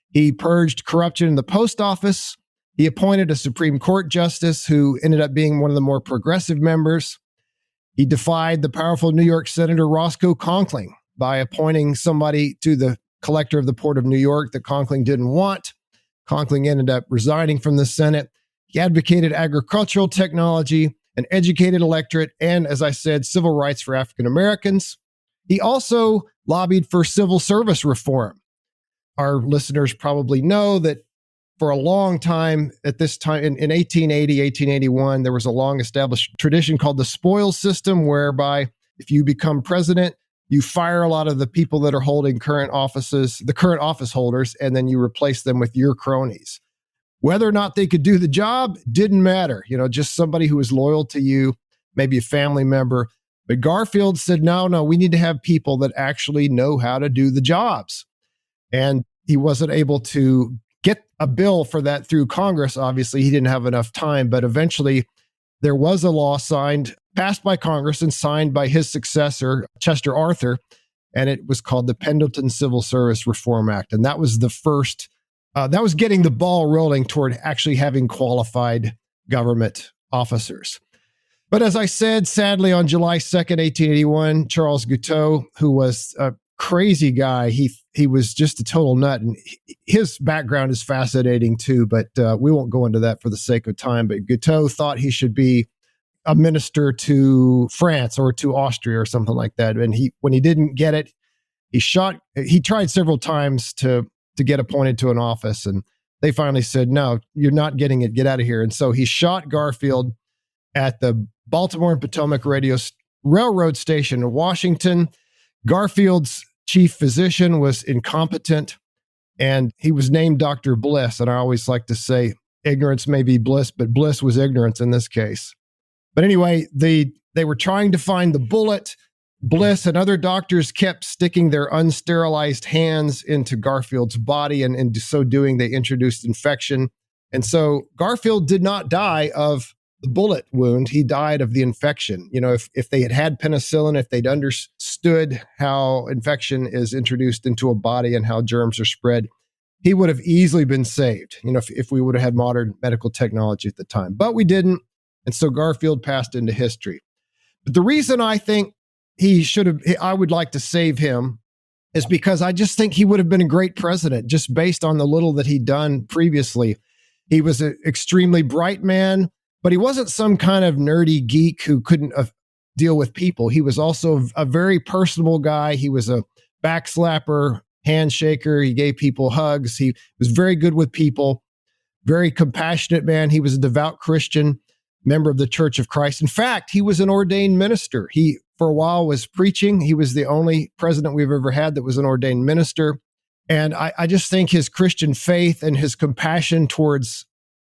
S2: He purged corruption in the post office. He appointed a Supreme Court justice who ended up being one of the more progressive members. He defied the powerful New York Senator Roscoe Conkling by appointing somebody to the collector of the Port of New York that Conkling didn't want. Conkling ended up resigning from the Senate. He advocated agricultural technology, an educated electorate, and, as I said, civil rights for African Americans. He also lobbied for civil service reform. Our listeners probably know that for a long time, at this time, in 1880, 1881, there was a long established tradition called the spoils system, whereby if you become president, you fire a lot of the people that are holding current offices, the current office holders, and then you replace them with your cronies. Whether or not they could do the job didn't matter. Just somebody who was loyal to you, maybe a family member. But Garfield said, no, we need to have people that actually know how to do the jobs. And he wasn't able to get a bill for that through Congress. Obviously, he didn't have enough time, but eventually there was a law passed by Congress and signed by his successor, Chester Arthur, and it was called the Pendleton Civil Service Reform Act. And that was the first, that was getting the ball rolling toward actually having qualified government officers. But as I said, sadly, on July 2nd, 1881, Charles Guiteau, who was a crazy guy, he was just a total nut. And his background is fascinating too, but we won't go into that for the sake of time. But Guiteau thought he should be a minister to France or to Austria or something like that. And when he didn't get it, he tried several times to get appointed to an office. And they finally said, no, you're not getting it. Get out of here. And so he shot Garfield at the Baltimore and Potomac Railroad Station in Washington. Garfield's chief physician was incompetent, and he was named Dr. Bliss. And I always like to say ignorance may be bliss, but bliss was ignorance in this case. But anyway, they were trying to find the bullet. Bliss and other doctors kept sticking their unsterilized hands into Garfield's body, and in so doing, they introduced infection. And so Garfield did not die of the bullet wound. He died of the infection. You know, if they had penicillin, if they'd understood how infection is introduced into a body and how germs are spread, he would have easily been saved, you know, if we would have had modern medical technology at the time. But we didn't. And so Garfield passed into history. But the reason I think I would like to save him is because I just think he would have been a great president just based on the little that he'd done previously. He was an extremely bright man, but he wasn't some kind of nerdy geek who couldn't deal with people. He was also a very personable guy. He was a backslapper, handshaker. He gave people hugs. He was very good with people, very compassionate man. He was a devout Christian, member of the Church of Christ. In fact, he was an ordained minister. He, for a while, was preaching. He was the only president we've ever had that was an ordained minister. And I just think his Christian faith and his compassion towards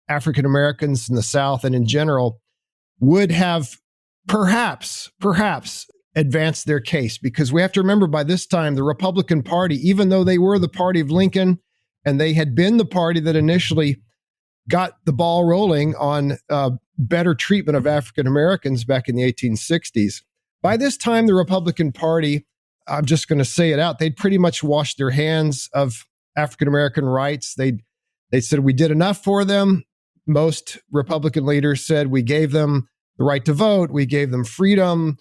S2: African Americans in the South and in general would have perhaps advanced their case, because we have to remember by this time, the Republican Party, even though they were the party of Lincoln and they had been the party that initially got the ball rolling on better treatment of African Americans back in the 1860s. By this time, the Republican Party, I'm just going to say it out, they'd pretty much washed their hands of African American rights. They said we did enough for them. Most Republican leaders said we gave them the right to vote, we gave them freedom.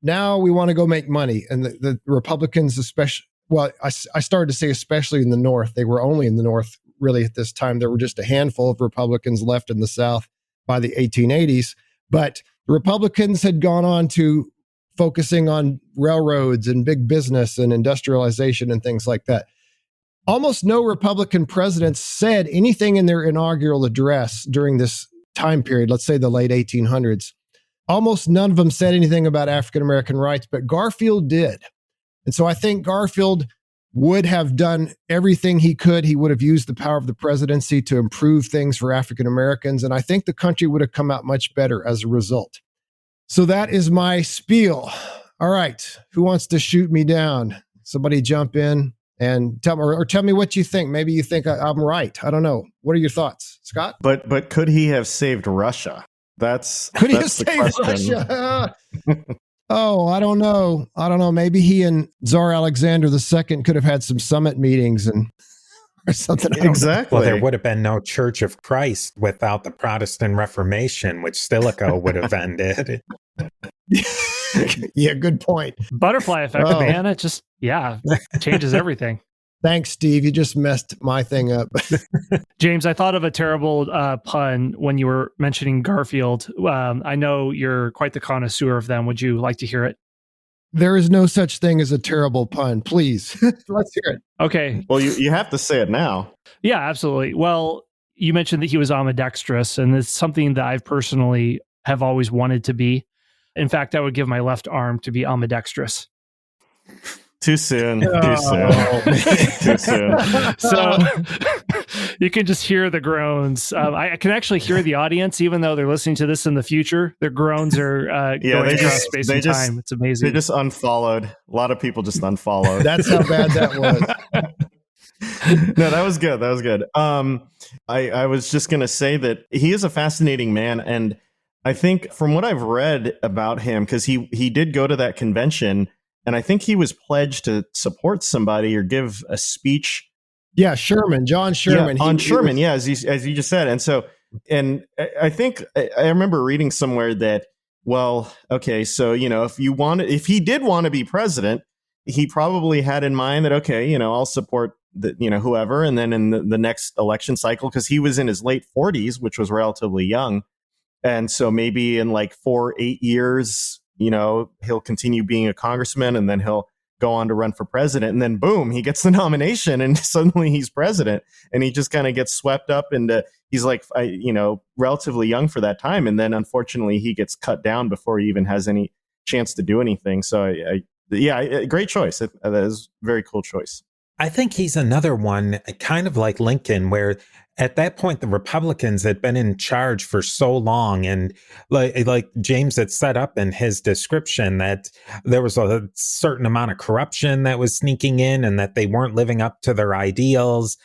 S2: Now we want to go make money. And the Republicans, especially, well, I started to say especially in the North. They were only in the North really at this time. There were just a handful of Republicans left in the South by the 1880s. But the Republicans had gone on to focusing on railroads and big business and industrialization and things like that. Almost no Republican presidents said anything in their inaugural address during this time period, let's say the late 1800s. Almost none of them said anything about African American rights, but Garfield did. And so I think Garfield would have done everything he could. He would have used the power of the presidency to improve things for African Americans. And I think the country would have come out much better as a result. So that is my spiel. All right. Who wants to shoot me down? Somebody jump in and tell me, or tell me what you think. Maybe you think I'm right. I don't know. What are your thoughts, Scott?
S4: But could he have saved Russia?
S2: Could he have saved Russia? Oh, I don't know. Maybe he and Tsar Alexander II could have had some summit meetings or something.
S4: Exactly.
S1: Well, there would have been no Church of Christ without the Protestant Reformation, which Stilicho would have ended.
S2: Yeah, good point.
S3: Butterfly effect, man. It just, changes everything.
S2: Thanks, Steve. You just messed my thing up.
S3: James, I thought of a terrible pun when you were mentioning Garfield. I know you're quite the connoisseur of them. Would you like to hear it?
S2: There is no such thing as a terrible pun. Please, let's hear it.
S3: Okay.
S4: Well, you have to say it now.
S3: Yeah, absolutely. Well, you mentioned that he was ambidextrous, and it's something that I've personally have always wanted to be. In fact, I would give my left arm to be ambidextrous.
S4: Too soon.
S2: Oh.
S4: Too soon.
S3: So you can just hear the groans. I can actually hear the audience, even though they're listening to this in the future. Their groans are going across space and time. It's amazing.
S4: They just unfollowed. A lot of people just unfollowed.
S2: That's how bad that was.
S4: No, that was good. That was good. I was just going to say that he is a fascinating man. And I think from what I've read about him, because he did go to that convention, and I think he was pledged to support somebody or give a speech.
S2: Yeah, Sherman, John Sherman.
S4: Yeah, on Sherman, yeah, as you just said. And I think I remember reading somewhere that, well, okay, so, if he did want to be president, he probably had in mind that, okay, I'll support whoever. And then in the next election cycle, because he was in his late 40s, which was relatively young. And so maybe in like 8 years, he'll continue being a congressman, and then he'll go on to run for president. And then boom, he gets the nomination, and suddenly he's president, and he just kind of gets swept up into, he's like, relatively young for that time. And then unfortunately he gets cut down before he even has any chance to do anything. So great choice. That is a very cool choice.
S1: I think he's another one, kind of like Lincoln, where at that point, the Republicans had been in charge for so long. And like James had set up in his description, that there was a certain amount of corruption that was sneaking in, and that they weren't living up to their ideals.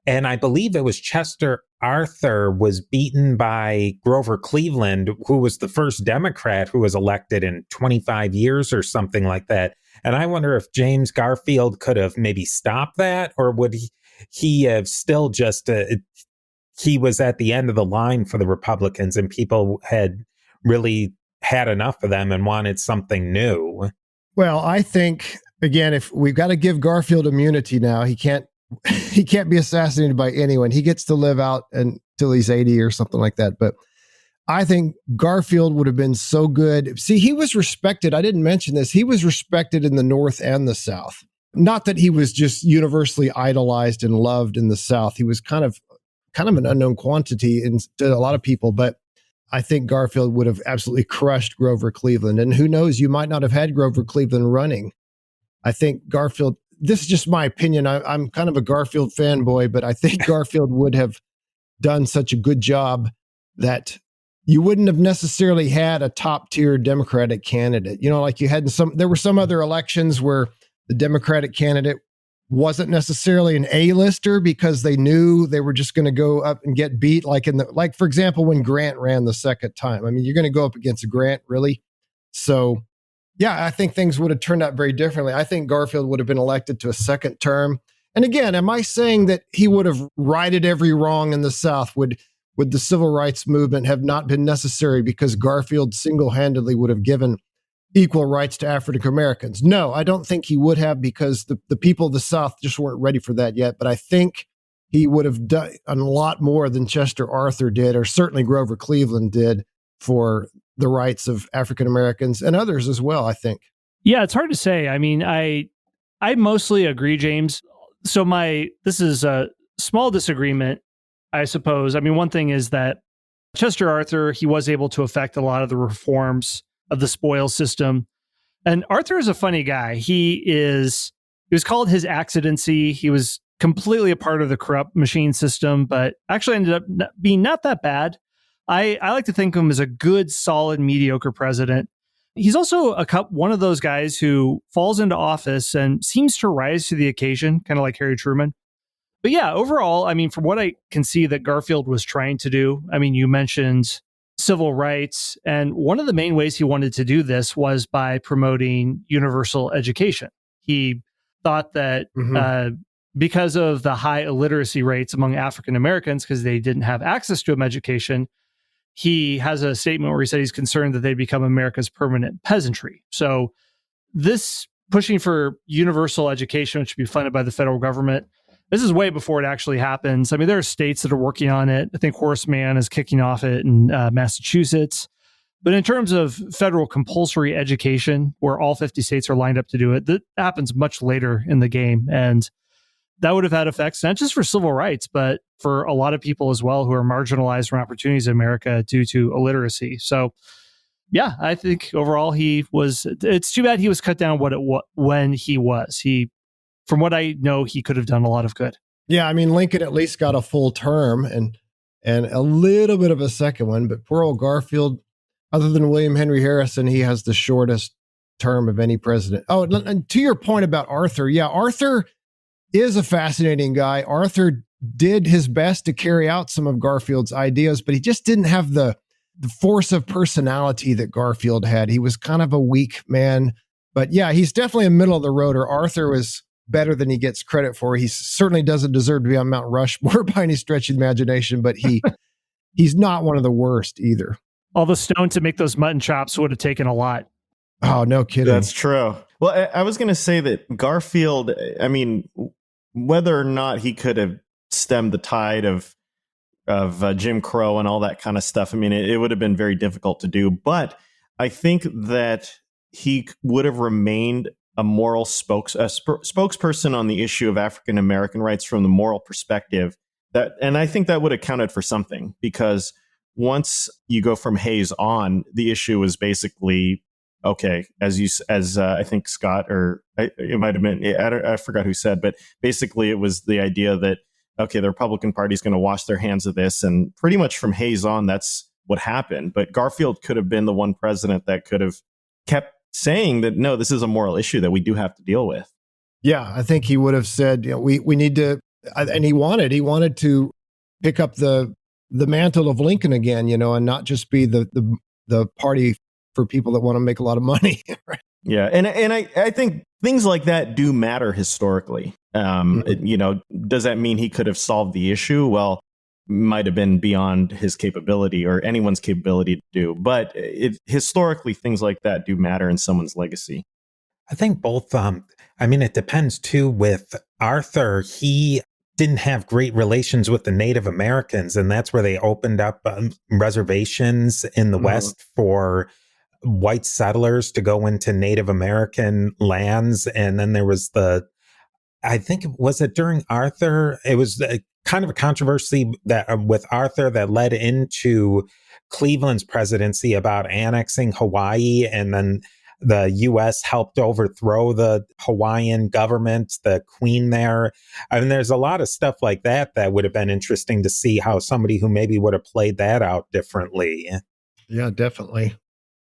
S1: And I believe it was Chester Arthur was beaten by Grover Cleveland, who was the first Democrat who was elected in 25 years or something like that. And I wonder if James Garfield could have maybe stopped that, or would he have still just, he was at the end of the line for the Republicans, and people had really had enough of them and wanted something new.
S2: Well, I think, again, if we've got to give Garfield immunity now, he can't be assassinated by anyone. He gets to live out until he's 80 or something like that. But I think Garfield would have been so good. See, he was respected. I didn't mention this. He was respected in the North and the South. Not that he was just universally idolized and loved in the South. He was kind of an unknown quantity to a lot of people. But I think Garfield would have absolutely crushed Grover Cleveland. And who knows, you might not have had Grover Cleveland running. I think Garfield, this is just my opinion. I'm kind of a Garfield fanboy, but I think Garfield would have done such a good job that you wouldn't have necessarily had a top tier Democratic candidate. Like you had there were some other elections where the Democratic candidate wasn't necessarily an A-lister because they knew they were just going to go up and get beat. Like for example, when Grant ran the second time. I mean, you're going to go up against Grant, really? So yeah, I think things would have turned out very differently. I think Garfield would have been elected to a second term. And again, am I saying that he would have righted every wrong in the South? Would the civil rights movement have not been necessary because Garfield single-handedly would have given equal rights to African Americans? No, I don't think he would have, because the people of the South just weren't ready for that yet. But I think he would have done a lot more than Chester Arthur did, or certainly Grover Cleveland did, for the rights of African Americans and others as well, I think.
S3: Yeah, it's hard to say. I mean, I mostly agree, James. So this is a small disagreement, I suppose. I mean, one thing is that Chester Arthur, he was able to affect a lot of the reforms of the spoils system. And Arthur is a funny guy. He was called his accidency. He was completely a part of the corrupt machine system, but actually ended up being not that bad. I like to think of him as a good, solid, mediocre president. He's also one of those guys who falls into office and seems to rise to the occasion, kind of like Harry Truman. But yeah, overall, I mean, from what I can see that Garfield was trying to do, I mean, you mentioned civil rights, and one of the main ways he wanted to do this was by promoting universal education. He thought that because of the high illiteracy rates among African Americans, because they didn't have access to education, he has a statement where he said he's concerned that they become America's permanent peasantry. So this pushing for universal education, which should be funded by the federal government, this is way before it actually happens. I mean, there are states that are working on it. I think Horace Mann is kicking off it in Massachusetts. But in terms of federal compulsory education, where all 50 states are lined up to do it, that happens much later in the game. And that would have had effects, not just for civil rights, but for a lot of people as well who are marginalized from opportunities in America due to illiteracy. So, yeah, I think overall it's too bad he was cut down when he was. From what I know, he could have done a lot of good.
S2: Yeah, I mean, Lincoln at least got a full term and a little bit of a second one, but poor old Garfield, other than William Henry Harrison, he has the shortest term of any president. Oh, and to your point about Arthur, yeah, Arthur is a fascinating guy. Arthur did his best to carry out some of Garfield's ideas, but he just didn't have the force of personality that Garfield had. He was kind of a weak man. But yeah, he's definitely a middle of the roader. Arthur was better than he gets credit for. He certainly doesn't deserve to be on Mount Rushmore by any stretch of the imagination, but he's not one of the worst either.
S3: All the stone to make those mutton chops would have taken a lot.
S2: Oh, no kidding.
S4: That's true. Well, I was going to say that Garfield, I mean, whether or not he could have stemmed the tide of Jim Crow and all that kind of stuff, I mean, it would have been very difficult to do. But I think that he would have remained a moral spokesperson on the issue of African American rights from the moral perspective. And I think that would have counted for something, because once you go from Hayes on, the issue was basically, okay, as I think Scott, or it might have been, I forgot who said, but basically it was the idea that, okay, the Republican Party is going to wash their hands of this. And pretty much from Hayes on, that's what happened. But Garfield could have been the one president that could have kept saying that, no, this is a moral issue that we do have to deal with.
S2: Yeah, I think he would have said, we need to, and he wanted to pick up the mantle of Lincoln again, and not just be the party for people that want to make a lot of money. Right?
S4: Yeah, and I think things like that do matter historically. Does that mean he could have solved the issue? Well, might have been beyond his capability or anyone's capability to do. But historically, things like that do matter in someone's legacy.
S1: I think both. It depends too. With Arthur, he didn't have great relations with the Native Americans, and that's where they opened up reservations in the West for white settlers to go into Native American lands. And then there was I think, was it during Arthur? It was kind of a controversy that with Arthur that led into Cleveland's presidency about annexing Hawaii, and then the U.S. helped overthrow the Hawaiian government, the queen there. I mean, there's a lot of stuff like that would have been interesting to see how somebody who maybe would have played that out differently.
S2: Yeah, definitely.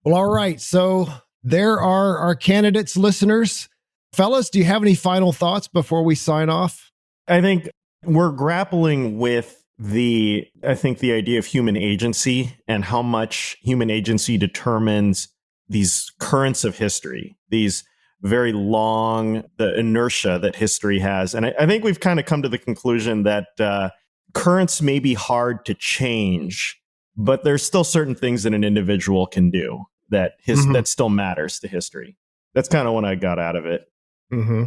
S2: Well, all right. So there are our candidates, listeners. Fellas, do you have any final thoughts before we sign off?
S4: I think we're grappling with the idea of human agency and how much human agency determines these currents of history, these very long, the inertia that history has. And I think we've kind of come to the conclusion that currents may be hard to change, but there's still certain things that an individual can do that that still matters to history. That's kind of what I got out of it.
S2: Mm-hmm.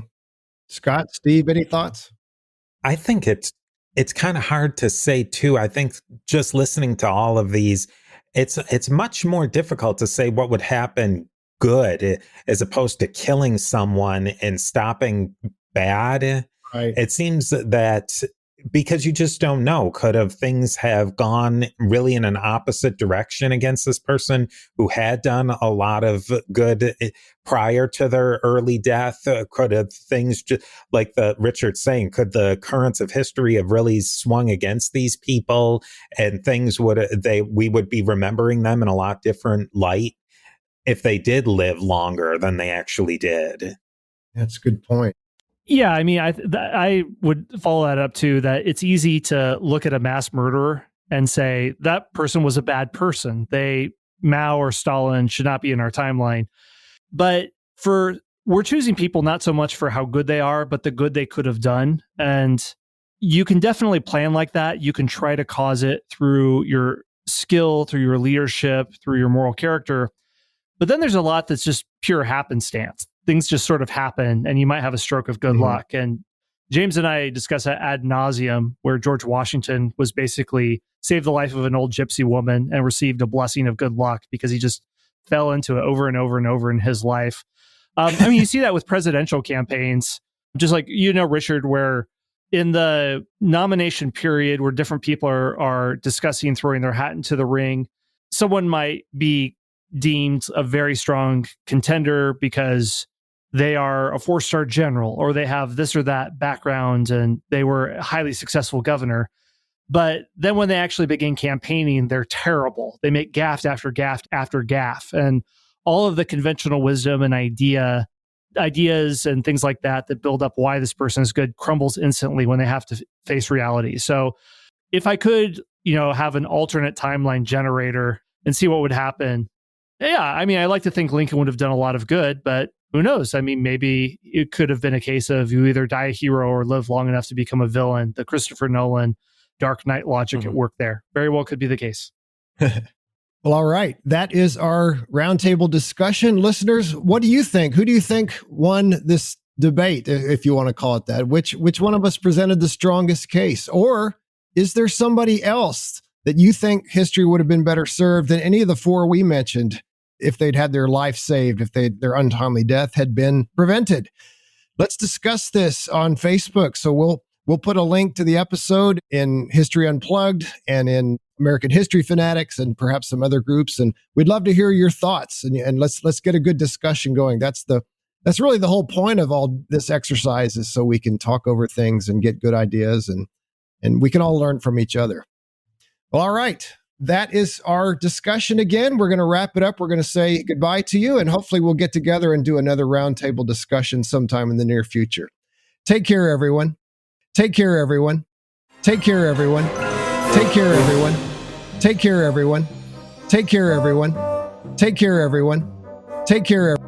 S2: Scott, Steve, any thoughts?
S1: I think it's kind of hard to say too. I think just listening to all of these, it's much more difficult to say what would happen good as opposed to killing someone and stopping bad.
S2: Right.
S1: It seems that because you just don't know, could have things have gone really in an opposite direction against this person who had done a lot of good prior to their early death? Could have things just like Richard's saying, could the currents of history have really swung against these people, and things we would be remembering them in a lot different light if they did live longer than they actually did?
S2: That's a good point.
S3: Yeah, I mean, I would follow that up too, that it's easy to look at a mass murderer and say that person was a bad person. Mao or Stalin should not be in our timeline. But we're choosing people not so much for how good they are, but the good they could have done. And you can definitely plan like that. You can try to cause it through your skill, through your leadership, through your moral character. But then there's a lot that's just pure happenstance. Things just sort of happen, and you might have a stroke of good luck. And James and I discuss that ad nauseum, where George Washington was basically saved the life of an old gypsy woman and received a blessing of good luck because he just fell into it over and over and over in his life. You see that with presidential campaigns, just like, Richard, where in the nomination period where different people are discussing throwing their hat into the ring, someone might be deemed a very strong contender because they are a 4-star general, or they have this or that background and they were a highly successful governor. But then when they actually begin campaigning, they're terrible. They make gaffe after gaffe after gaffe. And all of the conventional wisdom and idea ideas and things like that build up why this person is good crumbles instantly when they have to face reality. So if I could, have an alternate timeline generator and see what would happen. Yeah, I mean, I like to think Lincoln would have done a lot of good, but who knows? I mean, maybe it could have been a case of you either die a hero or live long enough to become a villain. The Christopher Nolan Dark Knight logic at work there. Very well could be the case.
S2: Well, all right. That is our roundtable discussion. Listeners, what do you think? Who do you think won this debate, if you want to call it that? Which one of us presented the strongest case? Or is there somebody else that you think history would have been better served than any of the four we mentioned if they'd had their life saved, if their untimely death had been prevented? Let's discuss this on Facebook. So we'll put a link to the episode in History Unplugged and in American History Fanatics and perhaps some other groups. And we'd love to hear your thoughts and let's get a good discussion going. That's really the whole point of all this exercise, is so we can talk over things and get good ideas and we can all learn from each other. Well, all right. That is our discussion again. We're going to wrap it up. We're going to say goodbye to you, and hopefully we'll get together and do another roundtable discussion sometime in the near future. Take care, everyone. Take care, everyone. Take care, everyone. Take care, everyone. Take care, everyone. Take care, everyone. Take care, everyone. Take care, everyone.